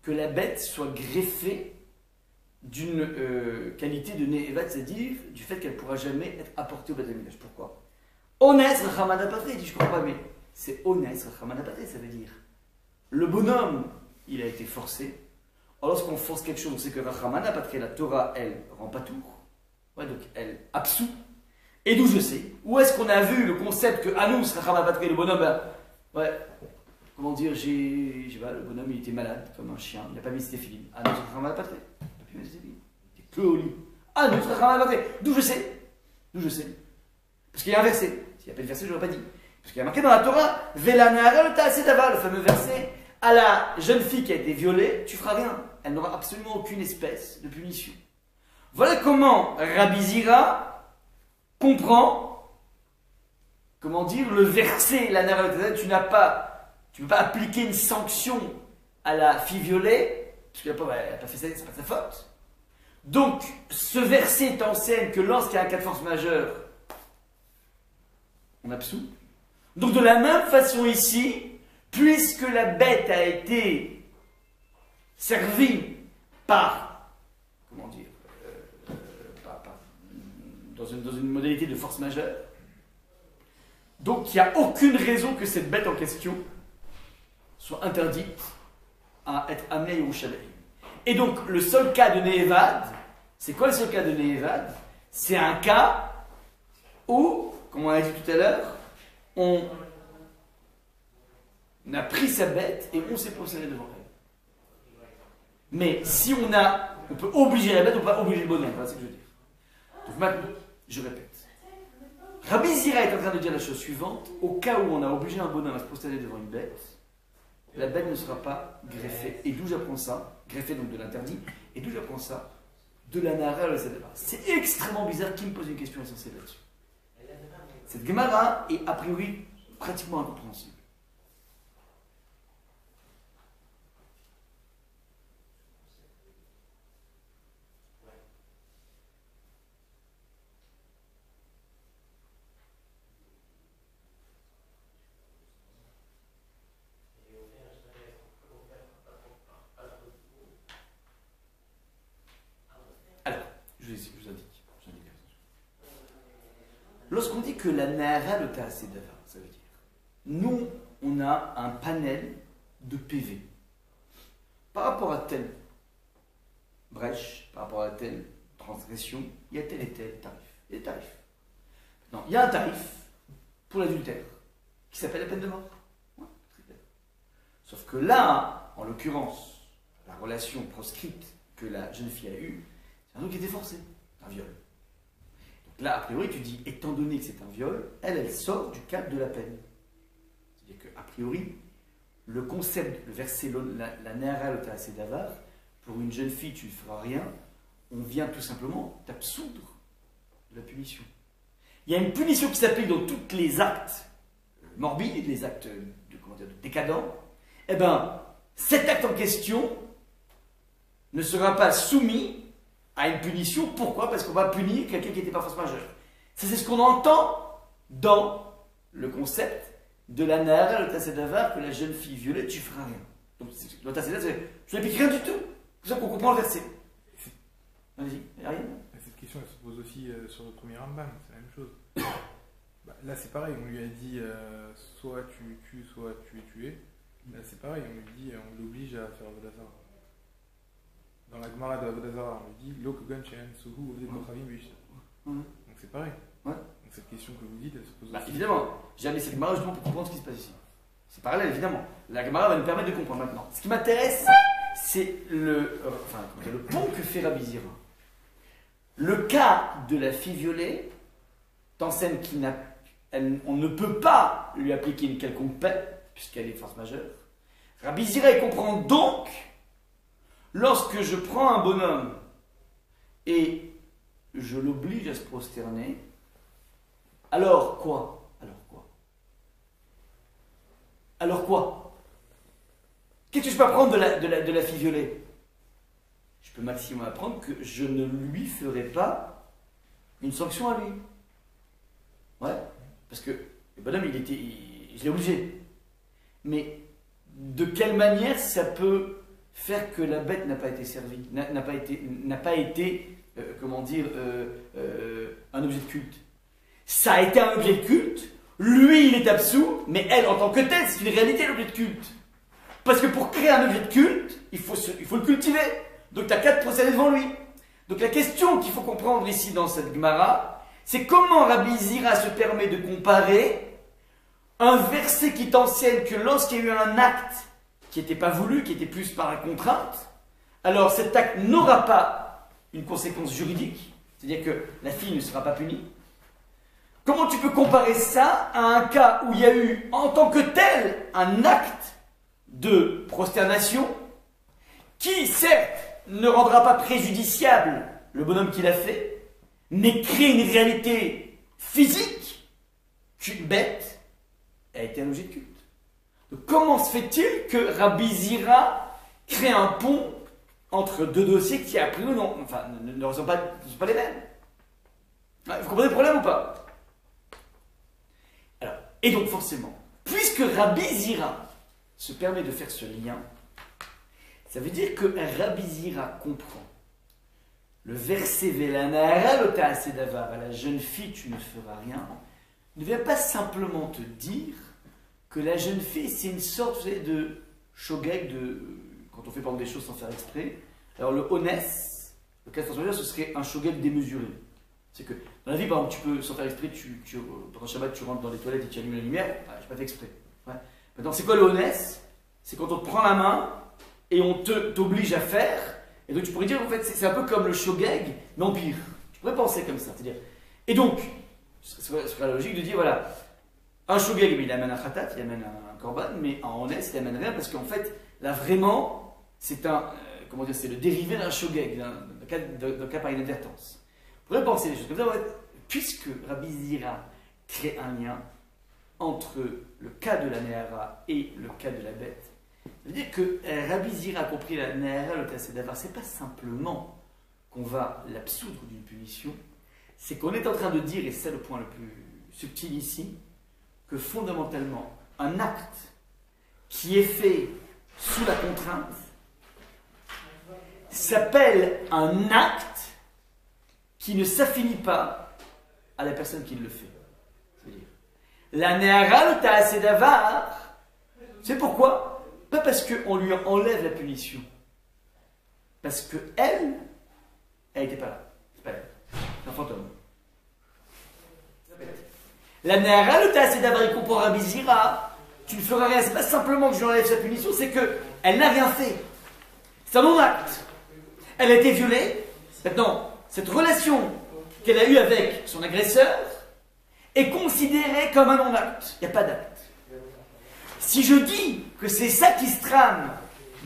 que la bête soit greffée d'une qualité de Ne'evat, c'est-à-dire du fait qu'elle ne pourra jamais être apportée au Beth Amikdash. Pourquoi? Ones Rachamana Patre, il dit je comprends pas, mais c'est Ones Rachamana Patre, ça veut dire le bonhomme, il a été forcé. Alors lorsqu'on force quelque chose, on sait que Rachamana Patre, la Torah, elle rend pas tout. Ouais, donc elle absout. Et d'où je sais, où est-ce qu'on a vu le concept que Anous Rachamana Patre, le bonhomme, ouais, comment dire, le bonhomme il était malade comme un chien, il n'a pas mis ses films. Anous Rachamana Patre. Il était que au lit. Ah, nous, d'où je sais? D'où je sais? Parce qu'il y a un verset. S'il n'y a pas de verset, je n'aurais pas dit. Parce qu'il y a marqué dans la Torah, Velanara le Ta'asedava, le fameux verset, à la jeune fille qui a été violée, tu feras rien. Elle n'aura absolument aucune espèce de punition. Voilà comment Rabbi Zira comprend, comment dire, le verset, la Nara le Ta'asedava, tu ne peux pas appliquer une sanction à la fille violée. Parce qu'elle n'a pas fait ça, c'est pas de sa faute. Donc, ce verset t'enseigne que lorsqu'il y a un cas de force majeure, on absout. Donc, de la même façon ici, puisque la bête a été servie par, comment dire, dans une modalité de force majeure, donc il n'y a aucune raison que cette bête en question soit interdite à être amené à Yerushalayim. Et donc, le seul cas de Ne'evad, c'est quoi le seul cas de Ne'evad? C'est un cas où, comme on a dit tout à l'heure, on a pris sa bête et on s'est postionné devant elle. Mais si on peut obliger la bête, on peut pas obliger le bonhomme, voilà ce que je veux dire. Donc maintenant, je répète. Rabbi Zira est en train de dire la chose suivante: au cas où on a obligé un bonhomme à se prosterner devant une bête, la bête ne sera pas greffée. Et d'où j'apprends ça? Greffée donc de l'interdit. Et d'où j'apprends ça? De la Nahara al Sedava. C'est extrêmement bizarre. Qui me pose une question essentielle là-dessus? Cette Gemara est a priori pratiquement incompréhensible. Je vous indique. Lorsqu'on dit que la Nahara le Ta'asedava, ça veut dire, nous, on a un panel de PV. Par rapport à telle brèche, par rapport à telle transgression, il y a tel et tel tarif. Il y a des tarifs. Non, il y a un tarif pour l'adultère qui s'appelle la peine de mort. Ouais, très bien. Sauf que là, en l'occurrence, la relation proscrite que la jeune fille a eue, c'est un truc qui était forcé, un viol. Donc là, a priori, tu dis, étant donné que c'est un viol, elle sort du cadre de la peine. C'est-à-dire qu'a priori, le concept, le verset, la Nahara le Ta'asedava, pour une jeune fille, tu ne feras rien, on vient tout simplement t'absoudre de la punition. Il y a une punition qui s'applique dans tous les actes morbides, les actes de décadents. Eh bien, cet acte en question ne sera pas soumis à une punition. Pourquoi? Parce qu'on va punir quelqu'un qui n'était pas force majeure. Ça, c'est ce qu'on entend dans le concept de la Nahara le Ta'asedava, que la jeune fille violée, tu feras rien. Donc, le Ta'asedava, c'est je n'applique rien du tout. C'est ça qu'on comprend le verset. Vas-y, il n'y a rien. Cette question, elle se pose aussi sur le premier Rambam, c'est la même chose. Bah, là, c'est pareil, on lui a dit soit tu tues, soit tu es tué. Là, c'est pareil, on lui dit, on l'oblige à faire Avodah. Dans la Gemara de Avodah, on lui dit Lokogan She'en Suhu Oved Kochavim B'Ishta. Donc c'est pareil. Ouais. Donc cette question que vous dites, elle se pose aussi. Évidemment, j'ai amené cette Gemara justement pour comprendre ce qui se passe ici. C'est parallèle, évidemment. La Gemara va nous permettre de comprendre maintenant. Ce qui m'intéresse, c'est le pont que fait Rabbi Zira. Le cas de la fille violée t'enseigne qu'on ne peut pas lui appliquer une quelconque peine, puisqu'elle est force majeure. Rabbi Zira comprend donc, lorsque je prends un bonhomme et je l'oblige à se prosterner, alors quoi? Alors quoi? Qu'est-ce que je peux apprendre de la fille violée? Je peux maximum apprendre que je ne lui ferai pas une sanction à lui. Ouais, parce que le bonhomme, je l'ai obligé. Mais de quelle manière ça peut faire que la bête n'a pas été servie, n'a pas été comment dire, un objet de culte. Ça a été un objet de culte, lui il est absous, mais elle en tant que telle, c'est une réalité l'objet de culte. Parce que pour créer un objet de culte, il faut le cultiver. Donc tu as 4 procédés devant lui. Donc la question qu'il faut comprendre ici dans cette Gemara, c'est comment Rabbi Zira se permet de comparer un verset qui t'enseigne que lorsqu'il y a eu un acte qui n'était pas voulu, qui était plus par la contrainte, alors cet acte n'aura pas une conséquence juridique, c'est-à-dire que la fille ne sera pas punie. Comment tu peux comparer ça à un cas où il y a eu en tant que tel un acte de prosternation qui, certes, ne rendra pas préjudiciable le bonhomme qui l'a fait, mais crée une réalité physique qu'une bête a été un objet de culte. Donc, comment se fait-il que Rabbi Zira crée un pont entre deux dossiers qui, a priori, ne sont pas les mêmes? Vous comprenez le problème ou pas? Alors, et donc forcément, puisque Rabbi Zira se permet de faire ce lien, ça veut dire que Rabbi Zira comprend le verset Velanara lota asedavar, à la jeune fille tu ne feras rien, ne vient pas simplement te dire que la jeune fille c'est une sorte, vous savez, de shogeg, quand on fait par exemple des choses sans faire exprès. Alors le honest, le cas de force majeure, ce serait un shogeg démesuré. C'est que dans la vie, par exemple, tu peux, sans faire exprès, pendant Shabbat, tu rentres dans les toilettes et tu allumes la lumière. Ah, j'ai pas fait exprès. Ouais. Maintenant, c'est quoi le honest? C'est quand on te prend la main et on t'oblige à faire. Et donc, tu pourrais dire, en fait, c'est un peu comme le shogeg, mais en pire. Tu pourrais penser comme ça. C'est-à-dire. Et donc, ce serait la logique de dire, voilà, un shogeg, il amène un khatat, il amène un korban, mais un honest, il amène rien, parce qu'en fait, là, vraiment, c'est comment dire, c'est le dérivé d'un shogeg, d'un cas par inadvertance. Vous pourrez penser des choses comme ça, puisque Rabbi Zira crée un lien entre le cas de la Néhara et le cas de la bête, ça veut dire que Rabbi Zira a compris la Néhara, le cas c'est d'avoir, c'est pas simplement qu'on va l'absoudre d'une punition, c'est qu'on est en train de dire, et c'est le point le plus subtil ici, que fondamentalement, un acte qui est fait sous la contrainte s'appelle un acte qui ne s'affinit pas à la personne qui le fait. C'est-à-dire, la Néhara le ta'asedavar, c'est pourquoi? Pas parce qu'on lui enlève la punition, parce qu'elle, elle n'était pas là. C'est pas elle, c'est un fantôme. La Néhara le ta'asedavar, il comprend Rabbi Zira, tu ne feras rien, c'est pas simplement que je lui enlève sa punition, c'est qu'elle n'a rien fait. C'est un non-acte. Elle a été violée, maintenant, cette relation qu'elle a eue avec son agresseur est considérée comme un non-acte. Il n'y a pas d'acte. Si je dis que c'est ça qui se trame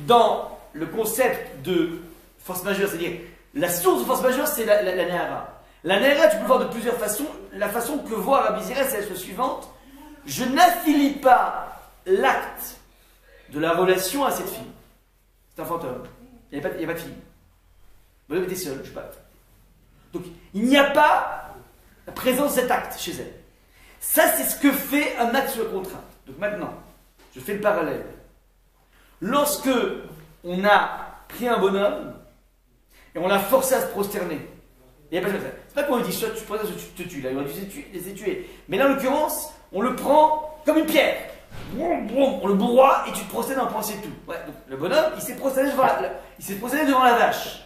dans le concept de force majeure, c'est-à-dire la source de force majeure, c'est la Néhara. La Néhara, tu peux le voir de plusieurs façons. La façon que voit Rabbi Zira, c'est la suivante. Je n'affilie pas l'acte de la relation à cette fille. C'est un fantôme. Il n'y a pas de fille. Vous était seul, je ne sais pas. Donc, il n'y a pas la présence de cet acte chez elle. Ça, c'est ce que fait un acte sur la contrainte. Donc maintenant, je fais le parallèle. Lorsque on a pris un bonhomme et on l'a forcé à se prosterner, il n'y a pas de ça. C'est pas qu'on lui dit soit tu te prosternes, soit tu te tues. Là, il aurait dû les tuer. Mais là, en l'occurrence, on le prend comme une pierre. On le broie et tu te prosternes en point, c'est tout. Ouais, donc, le bonhomme, il s'est prosterné devant la vache.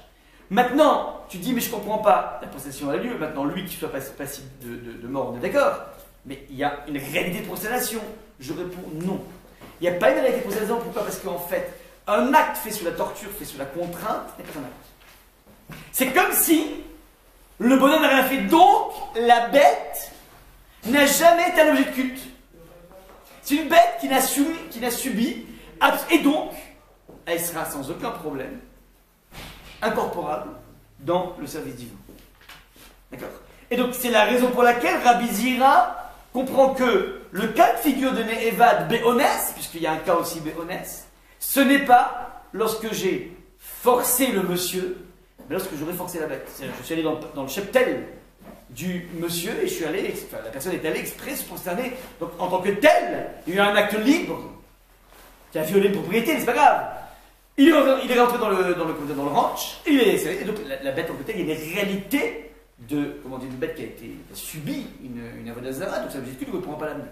Maintenant, tu dis, mais je ne comprends pas, la prosternation a lieu, maintenant lui qui soit passible de mort, on est d'accord, mais il y a une réalité de prosternation. Je réponds non. Il n'y a pas une réalité de prosternation, pourquoi? Parce qu'en fait, un acte fait sous la torture, fait sous la contrainte, n'est pas un acte. C'est comme si le bonhomme n'a rien fait, donc la bête n'a jamais été un objet de culte. C'est une bête qui n'a subi, et donc, elle sera sans aucun problème incorporable dans le service divin. D'accord? Et donc, c'est la raison pour laquelle Rabbi Zira comprend que le cas de figure de Ne'evad Béonès, puisqu'il y a un cas aussi Béonès, ce n'est pas lorsque j'ai forcé le monsieur, mais lorsque j'aurais forcé la bête. Je suis allé dans le cheptel du monsieur et je suis allé, la personne est allée exprès se prosterner. Donc, en tant que tel, il y a eu un acte libre qui a violé une propriété, mais c'est pas grave. Il est rentré dans le ranch, et donc la bête en côté, il y a des réalités de, comment dire, une bête qui a subi une avodazara, donc ça veut dire que tu ne reprends pas l'amener.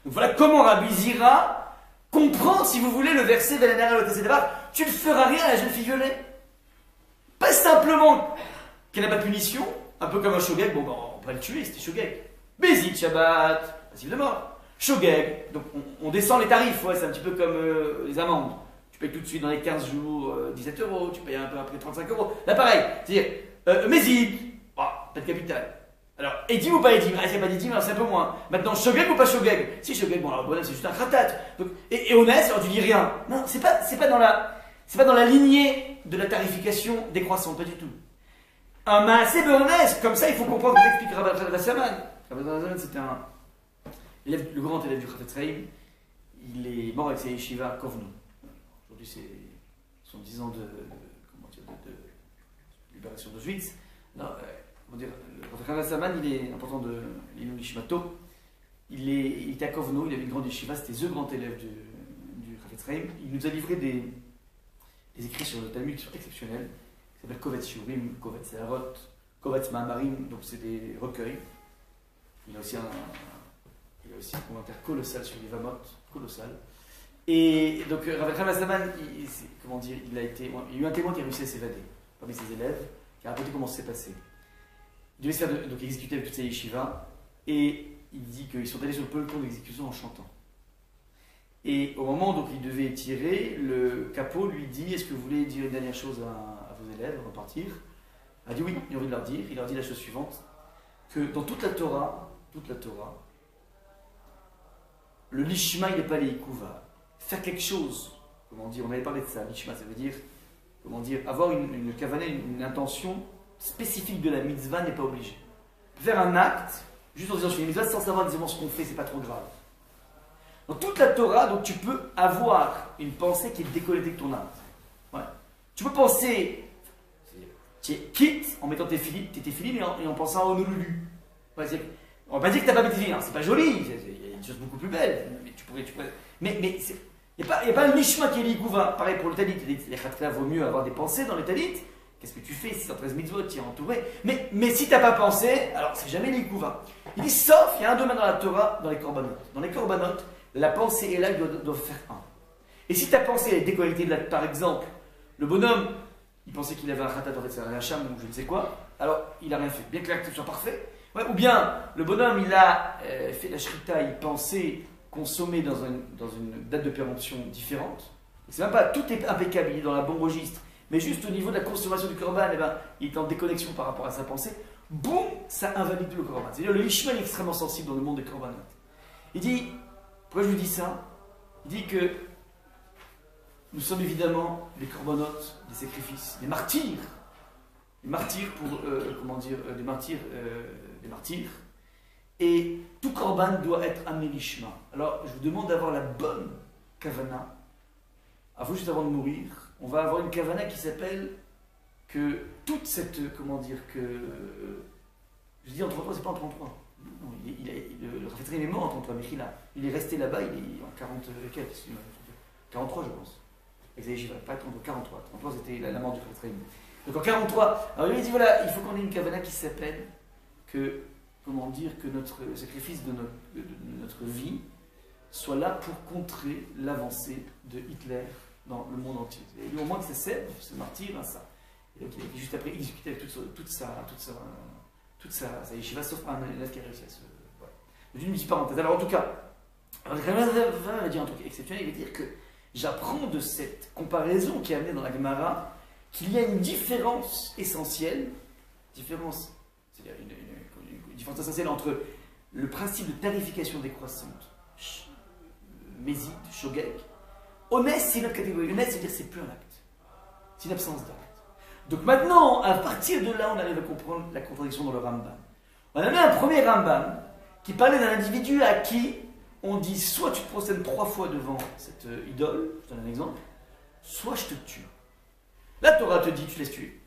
Donc voilà comment Rabbi Zira comprend, si vous voulez, le verset Velanara Lotasedavar, tu ne feras rien à la jeune fille violée. Pas simplement qu'elle n'a pas de punition, un peu comme un shogeg, bon, on va le tuer, c'était shogeg. Bézit, Shabbat, passible de mort. Shogeg, donc on descend les tarifs, ouais, c'est un petit peu comme les amendes. Tu payes tout de suite dans les 15 jours 17 €, tu payes un peu après 35 €. Là, pareil, c'est-à-dire, Mézid, pas de capital. Alors, Edim ou pas Edim? Ah, c'est pas d'Edim, alors c'est un peu moins. Maintenant, Shogeg ou pas Shogeg? Si Shogeg, bon, alors le bonhomme, c'est juste un khatat. Donc, et honnête, alors tu dis rien. Non, c'est pas dans la lignée de la tarification décroissante, pas du tout. Un maasé beronès, comme ça, il faut comprendre que t'expliques Rabbi Rassaman. Rabbi Rassaman, c'était le grand élève du Chafetz Chaim. Il est mort avec ses yeshivas à Kovno. Aujourd'hui, c'est son 10 ans de libération d'Auschwitz. Comment dire, le Rabbi Rassaman, il est important de l'Ilou Lishmato. Il était à Kovno, il avait une grande yeshiva, c'était the grand élève du Chafetz Chaim. Il nous a livré des écrits sur le Talmud qui sont exceptionnels. Ça s'appelle Kovetz Shurim, Kovetz Seharot, Kovetz Ma'amarim, donc c'est des recueils. Il a aussi un commentaire colossal sur les Vamot, colossal. Et donc Rabbi Rassaman, il y a eu un témoin qui a réussi à s'évader parmi ses élèves, qui a raconté comment ça s'est passé. Il devait se faire donc exécuter avec toutes ses yeshivas, et il dit qu'ils sont allés sur le peloton d'exécution en chantant. Et au moment où il devait tirer, le capot lui dit: est-ce que vous voulez dire une dernière chose à vos élèves avant de partir? Il a dit oui, il a envie de leur dire. Il leur dit la chose suivante, que dans toute la Torah, le lishma, il n'est pas les ikuva. Faire quelque chose, comment dire, on avait parlé de ça, lishma, ça veut dire, comment dire, avoir une kavana, une intention spécifique de la mitzvah n'est pas obligé. Faire un acte, juste en disant je fais une mitzvah, sans savoir exactement ce qu'on fait, c'est pas trop grave. Dans toute la Torah, donc tu peux avoir une pensée qui est déconnectée de ton âme. Ouais. Tu peux penser, tu es quitte en mettant tes filines et en pensant à Honolulu. Ouais, on va pas dire que tu n'as pas mis tes filines, c'est pas joli, il y a des choses beaucoup plus belles, mais tu pourrais. Mais il n'y a pas un lishma qui est l'ikouva. Pareil pour le talit, les khatkla, vaut mieux avoir des pensées dans les talit. Qu'est-ce que tu fais? 613 mitzvot, tu es entouré. Mais si tu n'as pas pensé, alors c'est jamais l'ikouva. Il dit sauf, il y a un domaine dans la Torah, dans les korbanot. Dans les korbanot, la pensée et l'acte doivent faire un. Et si ta pensée est déconnectée de l'acte, par exemple, le bonhomme, il pensait qu'il avait un khatat, en fait c'est un hacham ou je ne sais quoi, alors il n'a rien fait. Bien que l'acte soit parfait. Ouais, ou bien le bonhomme, il a fait la shrita, il pensait consommer dans une date de péremption différente. C'est même pas, tout est impeccable, il est dans la bon registre. Mais juste au niveau de la consommation du korban, il est en déconnexion par rapport à sa pensée. Boum, ça invalide le korban. C'est-à-dire le lishma est extrêmement sensible dans le monde des korbanot. Il dit, pourquoi je vous dis ça? Il dit que nous sommes évidemment des corbanotes, des sacrifices, des martyrs. Des martyrs pour, des martyrs. Et tout korban doit être amené lishma. Alors, je vous demande d'avoir la bonne kavana. Avant, juste avant de mourir, on va avoir une kavana qui s'appelle que toute cette, je dis en 33, c'est pas en 33. Non, le Chafetz Chaim est mort en 33, mais il est resté là-bas, il est en 43 je pense. Avec pas 33, 43. 33 c'était la mort du Chafetz Chaim. Donc en 43, alors il dit voilà, il faut qu'on ait une kavana qui s'appelle que, que notre sacrifice de notre vie soit là pour contrer l'avancée de Hitler dans le monde entier. Et au moins que ça serve, ce martyr, ça. Et donc il a été juste après exécuté avec toute sa yeshiva, sauf un élève qui a réussi à se. Voilà. Donc une petite parenthèse. Alors en tout cas, il va dire un truc exceptionnel, il va dire que j'apprends de cette comparaison qui est amenée dans la Gemara qu'il y a une différence essentielle, c'est-à-dire une différence essentielle entre le principe de tarification décroissante, Mézid, Shogeg. Honnête, c'est une autre catégorie. Honnête, c'est-à-dire c'est plus un acte. C'est une absence d'acte. Donc maintenant, à partir de là, on arrive à comprendre la contradiction dans le Rambam. On avait un premier Rambam qui parlait d'un individu à qui on dit soit tu te procèdes 3 fois devant cette idole, je donne un exemple, soit je te tue. La Torah te dit tu laisses tuer.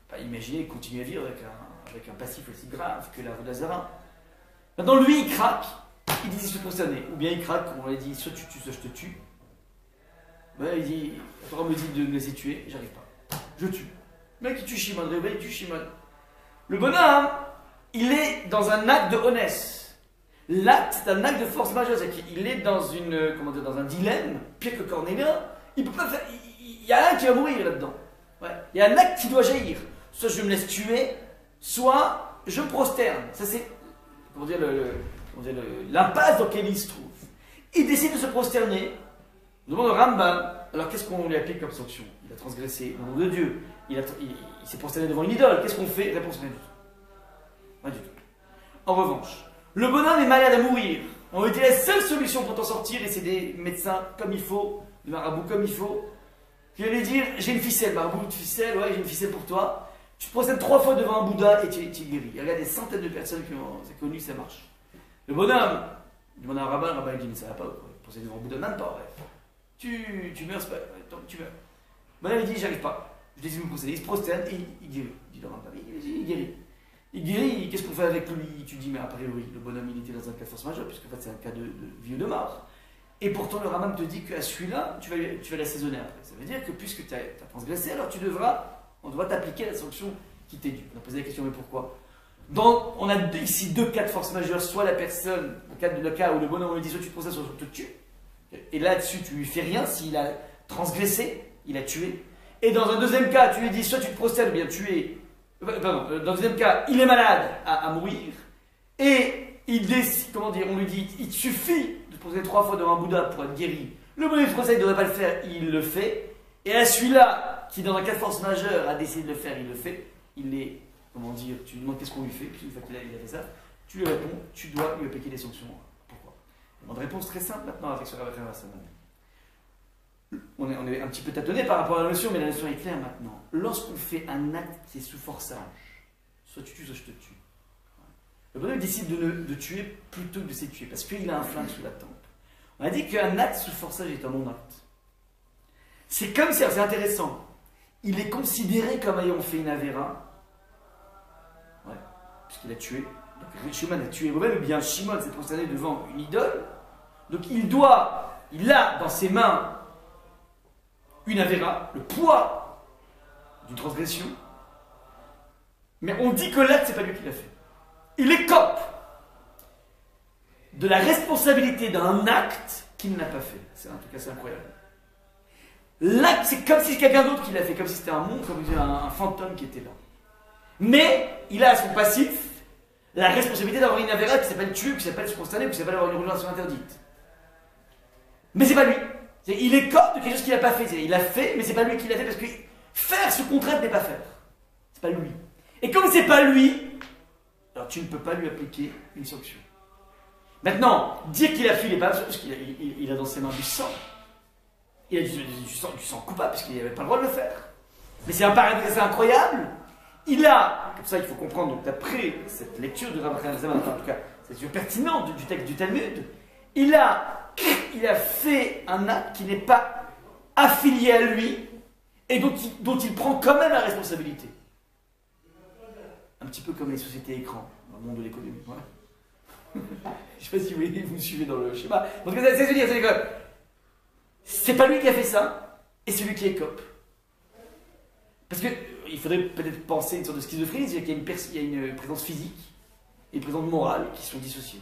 Pas imaginer continuer à vivre avec un passif aussi grave que la Vodazara. Maintenant, lui, il craque, il dit se prosterner. Ou bien il craque, on l'a dit, soit tu tues, soit je te tue. Ben, il dit, la Torah me dit de me laisser tuer, j'arrive pas. Je tue. Le mec, il tue Shimon, réveille, il tue Shimon. Le bonhomme, il est dans un acte de honnête. L'acte, c'est un acte de force majeure. C'est-à-dire qu'il est dans dans un dilemme, pire que Cornélia. Il peut pas faire. Il y a un qui va mourir là-dedans. Ouais. Il y a un acte qui doit jaillir. Soit je me laisse tuer, soit je me prosterne. Ça, c'est l'impasse dans laquelle il se trouve. Il décide de se prosterner. On demande au Rambam. Alors, qu'est-ce qu'on lui applique comme sanction? Il a transgressé le nom de Dieu. Il s'est prosterné devant une idole. Qu'est-ce qu'on fait? Réponse: rien du tout. Pas du tout. En revanche, le bonhomme est malade à mourir. On lui dit la seule solution pour t'en sortir, et c'est des médecins comme il faut, des marabouts comme il faut, qui vont lui dire: j'ai une ficelle, marabout, une ficelle, ouais, j'ai une ficelle pour toi. Tu te procèdes 3 fois devant un Bouddha et tu es guéri. Il y a des centaines de personnes qui ont connu, ça marche. Le bonhomme, il demande à un rabbin, le rabbin dit: mais ça va pas, quoi. Il procède devant un Bouddha, même pas, ouais. Tu meurs, c'est pas. Attends, tu meurs. Le bonhomme, il dit: j'arrive pas. Je décide de me procéder. Il se prosterne et il guérit. Il dit le rabbin: il guérit. Il guérit, qu'est-ce qu'on fait avec lui? Tu dis: mais a priori, le bonhomme, il était dans un cas de force majeure, puisque en fait, c'est un cas de vie ou de mort. Et pourtant, le rabbin te dit qu'à celui-là, tu vas l'assaisonner après. Ça veut dire que puisque tu as transgressé, alors on doit t'appliquer la sanction qui t'est due. On a posé la question: mais pourquoi? On a ici 2 cas de force majeure. Soit la personne, le cas où le bonhomme, on lui dit: soit tu te procèdes, soit tu te tues. Et là-dessus, tu lui fais rien. S'il a transgressé, il a tué. Et dans un deuxième cas, tu lui dis: soit tu te procèdes, ou bien tu es. Pardon, dans le deuxième cas, il est malade à mourir. Et il décide, on lui dit: il te suffit de te procéder 3 fois devant un Bouddha pour être guéri. Le bonhomme se procède, il ne devrait pas le faire, il le fait. Et à celui-là, qui dans un cas de force majeure a décidé de le faire, il le fait. Il est, tu lui demandes qu'est-ce qu'on lui fait, puis une fois qu'il a fait ça, tu lui réponds: tu dois lui appliquer des sanctions. Pourquoi? Une réponse très simple maintenant avec ce Rav Hassaman. On est un petit peu tâtonné par rapport à la notion, mais la notion est claire maintenant. Lorsqu'on fait un acte qui est sous forçage, soit tu tues, soit je te tue. Le bonhomme décide de tuer plutôt que de se tuer, parce qu'il a un flingue sous la tempe. On a dit qu'un acte sous forçage est un non-acte. C'est comme si, c'est intéressant, il est considéré comme ayant fait une avéra, ouais, puisqu'il a tué. Donc Shimon a tué Reuven, ou bien Shimon s'est prosterné devant une idole. Donc il a dans ses mains une avéra, le poids d'une transgression, mais on dit que l'acte, c'est pas lui qui l'a fait. Il écope de la responsabilité d'un acte qu'il n'a pas fait. En tout cas, c'est incroyable. L'acte, c'est comme si c'était quelqu'un d'autre qui l'a fait, comme si c'était un monstre, comme si c'était un fantôme qui était là. Mais il a à son passif la responsabilité d'avoir une avéra qui s'appelle tuer, qui s'appelle se prosterner, qui s'appelle avoir une relation interdite. Mais c'est pas lui. Il écope de quelque chose qu'il n'a pas fait. Il l'a fait, mais c'est pas lui qui l'a fait, parce que faire ce qu'on traite n'est pas faire. C'est pas lui. Et comme c'est pas lui, alors tu ne peux pas lui appliquer une sanction. Maintenant, dire qu'il a fait, il n'est pas absurde, parce qu'il a dans ses mains du sang. Il a du sang coupable, parce qu'il n'avait pas le droit de le faire. Mais c'est un paradoxe incroyable. Comme ça il faut comprendre, donc d'après cette lecture de Rav Hassaman, en tout cas, cette lecture pertinente du texte du Talmud, il a fait un acte qui n'est pas affilié à lui et dont il prend quand même la responsabilité. Un petit peu comme les sociétés écrans dans le monde de l'économie. Ouais. Je ne sais pas si vous me suivez dans le schéma. En tout cas, c'est ce que je veux dire, c'est pas lui qui a fait ça et c'est lui qui écope. Parce qu'il faudrait peut-être penser une sorte de schizophrénie, c'est-à-dire qu'il y a une présence physique et une présence morale qui sont dissociées.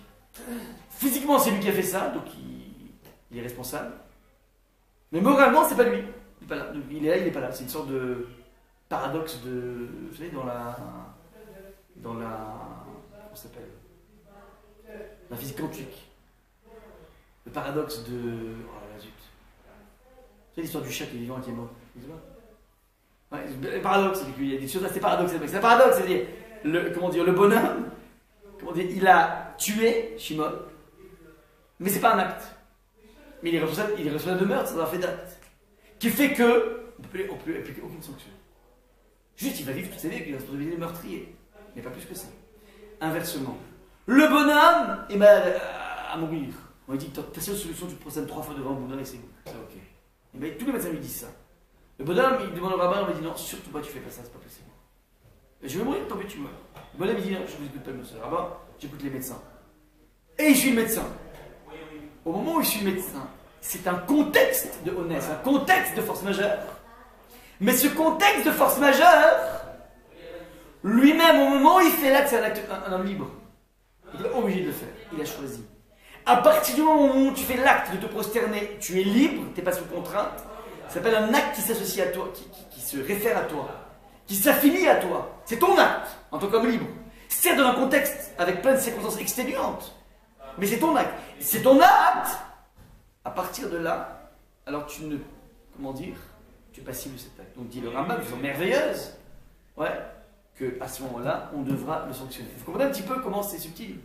Physiquement, c'est lui qui a fait ça, donc il est responsable. Mais moralement, c'est pas lui. Il est pas là. Il est là, il n'est pas là. C'est une sorte de paradoxe de. Vous savez, dans la. Comment ça s'appelle? La physique quantique. Le paradoxe de. Oh la zut. Vous savez l'histoire du chat qui est vivant et qui est mort? Ouais, le paradoxe, c'est qu'il y a des choses assez paradoxales. C'est un paradoxe, c'est-à-dire, le bonhomme, il a tué Shimon, mais c'est pas un acte. Mais il est responsable de meurtre, c'est un fait d'acte. Qui fait que, on peut appliquer aucune sanction. Juste, il va vivre toute sa vie avec une responsabilité de meurtrier. Mais pas plus que ça. Inversement, le bonhomme est malade à mourir. On lui dit: ta seule solution, tu te procèdes 3 fois devant un Bouddha et c'est ok. Et bien, tous les médecins lui disent ça. Le bonhomme, il demande au rabbin, il dit: non, surtout pas, tu fais pas ça, c'est pas possible. Je vais mourir, tant pis, tu meurs. Le bonhomme, il dit: non, je vous écoute pas, monsieur le rabbin, j'écoute les médecins. Et il suit le médecin. Au moment où il suit le médecin, c'est un contexte de honnête, un contexte de force majeure. Mais ce contexte de force majeure, lui-même, au moment où il fait l'acte, c'est un homme libre. Il est obligé de le faire. Il a choisi. À partir du moment où tu fais l'acte de te prosterner, tu es libre, tu n'es pas sous contrainte. Ça s'appelle un acte qui s'associe à toi, qui se réfère à toi, qui s'affilie à toi. C'est ton acte, en tant qu'homme libre. C'est dans un contexte avec plein de circonstances exténuantes. Mais c'est ton acte. C'est ton acte. À partir de là, alors tu ne... Comment dire? Tu es passible de cet acte. Donc dit le Rambam, de façon merveilleuse, ouais, qu'à ce moment-là, on devra le sanctionner. Vous comprenez un petit peu comment c'est subtil?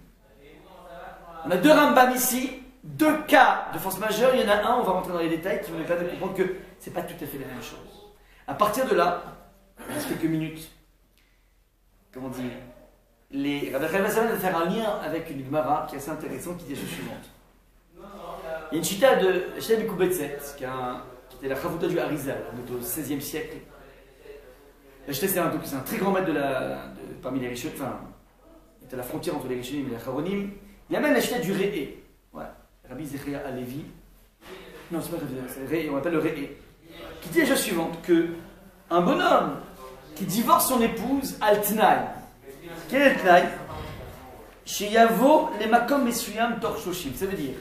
On a deux Rambam ici, deux cas de force majeure. Il y en a un, on va rentrer dans les détails, qui vont nous permettre de comprendre que ce n'est pas tout à fait la même chose. À partir de là, il reste quelques minutes. Comment dire? Les Rabbi Chaim va faire un lien avec une Gemara qui est assez intéressante, qui dit la chose suivante. Il y a une chita de Bekubetzet, qui était la Chavouta du Harizal, au XVIe siècle. La chita, c'est un très grand maître parmi les Rishonim, enfin, il était à la frontière entre les Rishonim et les Acharonim. Il y a même la chita du Re'e. Ouais. Rabbi Zechariah Alevi. Non, c'est pas Rabbi, c'est Re'e, on l'appelle le Re'e. Qui dit la chose suivante, que un bonhomme qui divorce son épouse, al-Tnaï. Quel est le Tnaï? Chez Yavo, les Makom Mesuyam Torchoshim. Ça veut dire,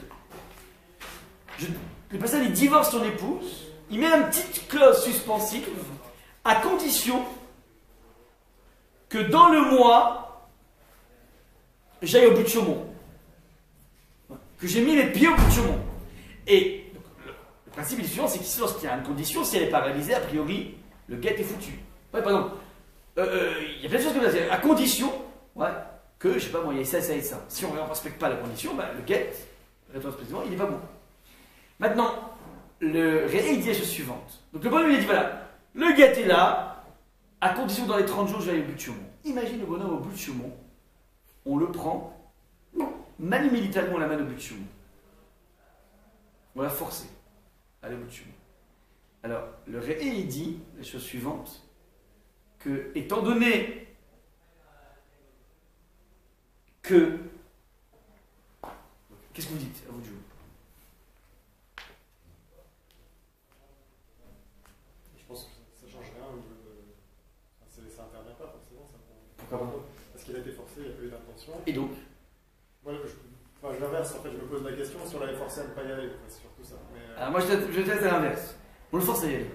le passage, il divorce son épouse, il met une petite clause suspensive, à condition que dans le mois, j'aille au bout de Chaumont. Que j'ai mis mes pieds au bout de Chaumont. Et le principe est suivant, c'est qu'ici, lorsqu'il y a une condition, si elle est paralysée, a priori, le guet est foutu. Ouais, pardon. Il y a plein de choses comme ça. À condition, ouais, que, je sais pas moi, il y a ça, ça et ça. Si on ne respecte pas la condition, bah, le guet, rétrospectivement, il n'est pas bon. Maintenant, le Réé dit la chose suivante. Donc le bonhomme, il a dit voilà, le guet est là, à condition que dans les 30 jours, je vais aller au bout de Chaumont. Imagine le bonhomme au bout de Chaumont, on le prend, manie militairement la main au bout de Chaumont. On l'a forcé à aller au bout de Chaumont. Alors, le Réé, il dit la chose suivante, que, étant donné que... Qu'est-ce que vous dites, à vous de jouer? Je pense que ça ne change rien. Ça n'intervient pas forcément. Pourquoi pas? Parce qu'il a été forcé, il n'y a pas eu d'intention. Et donc? Voilà, je l'inverse, en fait, je me pose la question si on l'avait forcé à ne pas y aller. C'est surtout ça. Mais, alors moi, je teste à l'inverse. On le force à y aller.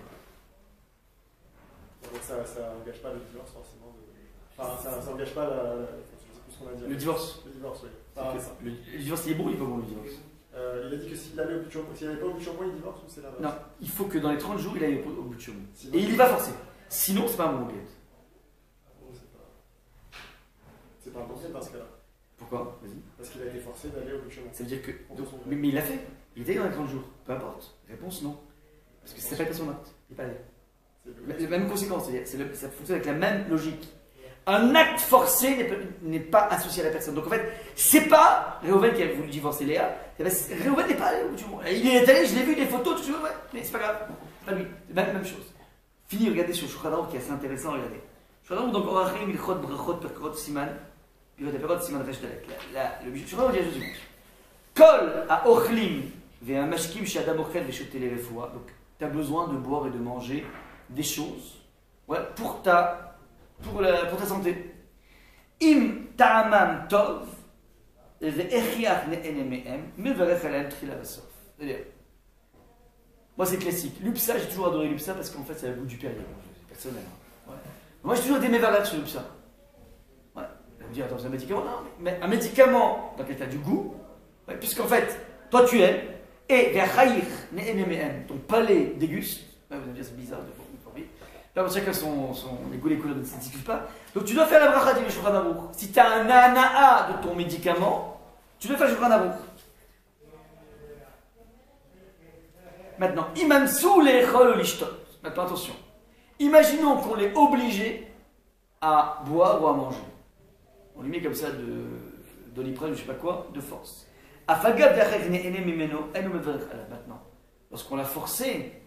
Donc ça n'engage pas le divorce, forcément. Enfin, ça n'engage pas je sais plus ce qu'on a dit. Le divorce? Le divorce, oui. Le divorce, il est bon ou il est pas bon, le divorce? Il a dit que s'il n'allait pas au bout de Chaumont, il divorce ou c'est l'inverse? Non, il faut que dans les 30 jours, il aille au bout de Chaumont. Et il y va forcer. Sinon, c'est pas un bon guet. C'est pas un bon guet dans ce cas-là. Pourquoi? Vas-y. Parce qu'il a été forcé d'aller au bout de Chaumont. Ça veut dire que... mais il l'a fait. Il était dans les 30 jours. Peu importe. Réponse non. Parce que ça fait pas son acte. Il n'est pas allé. La même conséquence. Ça fonctionne avec la même logique. Un acte forcé n'est pas associé à la personne. Donc en fait, c'est pas Réhouven qui a voulu divorcer Léa. Réhouven n'est pas allé au bout du monde. Il est allé, je l'ai vu, des photos, tout ça, ouais, mais c'est pas grave. Pas lui. Même chose. Fini, regardez sur Shulchan Aruch qui est assez intéressant, regardez. Shulchan Aruch, donc on a Milchot, Brachot, Perkot, Siman, Pirot, Perkot, Siman, Resh Dalek. Le Shulchan Aruch dit la chose suivante. Kol a ochlim ve a mashkim chez Adam ochel ve shotel refoua. Donc tu as besoin de boire et de manger des choses, ouais, pour ta santé. Im ta'amam tov ve'echiach ne'ene me'em mevarech alem tchila v'sof. C'est-à-dire, moi c'est classique. L'upsa, j'ai toujours adoré l'upsa parce qu'en fait ça a le goût du Perrier. C'est personnel. Hein. Ouais. Moi j'ai toujours été mévarech sur l'upsa. Ouais. Vous me dire, attends, c'est un médicament? Non, mais un médicament dans lequel tu as du goût, ouais, puisqu'en fait, toi tu aimes, et ve'achayich ne'ene me'em, ton palais déguste. Ouais, vous allez me dire, c'est bizarre de là, chacun les goûts, les couleurs ne se discutent pas. Donc, tu dois faire la bracha du Shulchan Aruch. Si tu as un anaa de ton médicament, tu dois faire le Shulchan Aruch. Maintenant, imansou les echol lishtot. Maintenant, attention. Imaginons qu'on l'ait obligé à boire ou à manger. On lui met comme ça de Doliprane ou je sais pas quoi, de force. Maintenant, lorsqu'on l'a forcé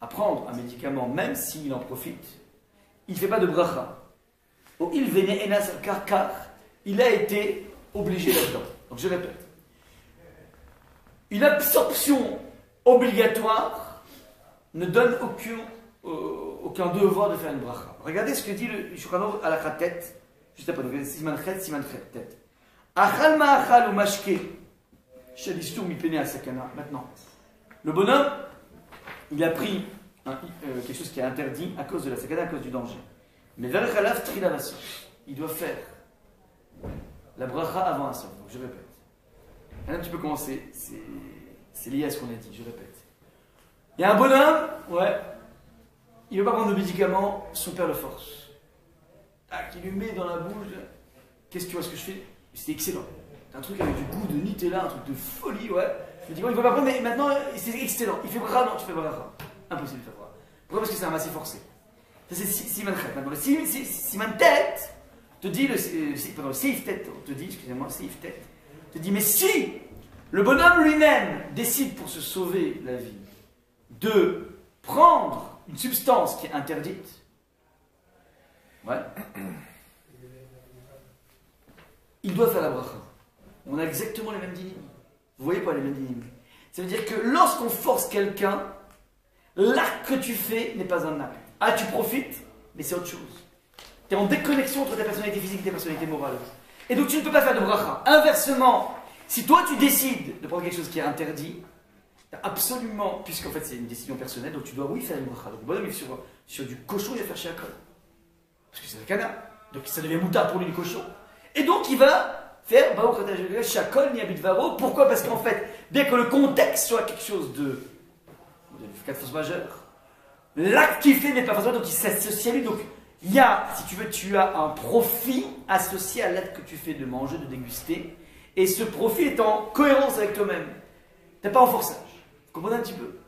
à prendre un médicament, même s'il en profite, il ne fait pas de bracha. Car il a été obligé là-dedans. Donc je répète. Une absorption obligatoire ne donne aucun devoir de faire une bracha. Regardez ce que dit le Shulchan Aruch à la tête, juste après, donc siman chet, tête. Achal ma'achal ou mashke, shel istur mipene al sakana. Maintenant, le bonhomme, il a pris quelque chose qui est interdit à cause de la sakana, à cause du danger. Mais vers khalav trilavasa, il doit faire la bracha avant Asaf. Donc je répète. Regardez un petit peu comment c'est lié à ce qu'on a dit, je répète. Il y a un bonhomme, ouais, il ne veut pas prendre de médicaments, son père le force. Il lui met dans la bouche, qu'est-ce que tu vois ce que je fais? C'est excellent. C'est un truc avec du goût de Nutella, un truc de folie, ouais. Le médicament, il ne veut pas prendre, mais maintenant, c'est excellent. Il fait bracha, non, tu fais bracha. Impossible de faire bracha. Pourquoi? Parce que c'est un massif forcé. Ça, c'est siman chet. Maintenant, le siman tête te dit, le seif tête, te dit, excusez-moi, seif tête, te dit, mais si le bonhomme lui-même décide pour se sauver la vie de prendre une substance qui est interdite, ouais, il doit faire la bracha. On a exactement les mêmes dynimes. Vous voyez pas les mêmes dynimes? Ça veut dire que lorsqu'on force quelqu'un, l'acte que tu fais n'est pas un acte. Ah, tu profites, mais c'est autre chose. Tu es en déconnexion entre ta personnalité physique et ta personnalité morale. Et donc tu ne peux pas faire de bracha. Inversement, si toi tu décides de prendre quelque chose qui est interdit, absolument, puisqu'en fait c'est une décision personnelle, donc tu dois oui faire une bracha. Donc le bonhomme il est sur du cochon, il va faire shakol. Parce que c'est le canard. Donc ça devient moutard pour lui le cochon. Et donc il va faire shakol ni habit varo. Pourquoi? Parce qu'en fait, bien que le contexte soit quelque chose de 4 fausses majeures, l'acte qu'il fait n'est pas forcément, donc il s'associe à lui. Donc il y a, si tu veux, tu as un profit associé à l'acte que tu fais de manger, de déguster. Et ce profit est en cohérence avec toi-même. Tu n'es pas en forçage. Vous comprenez un petit peu?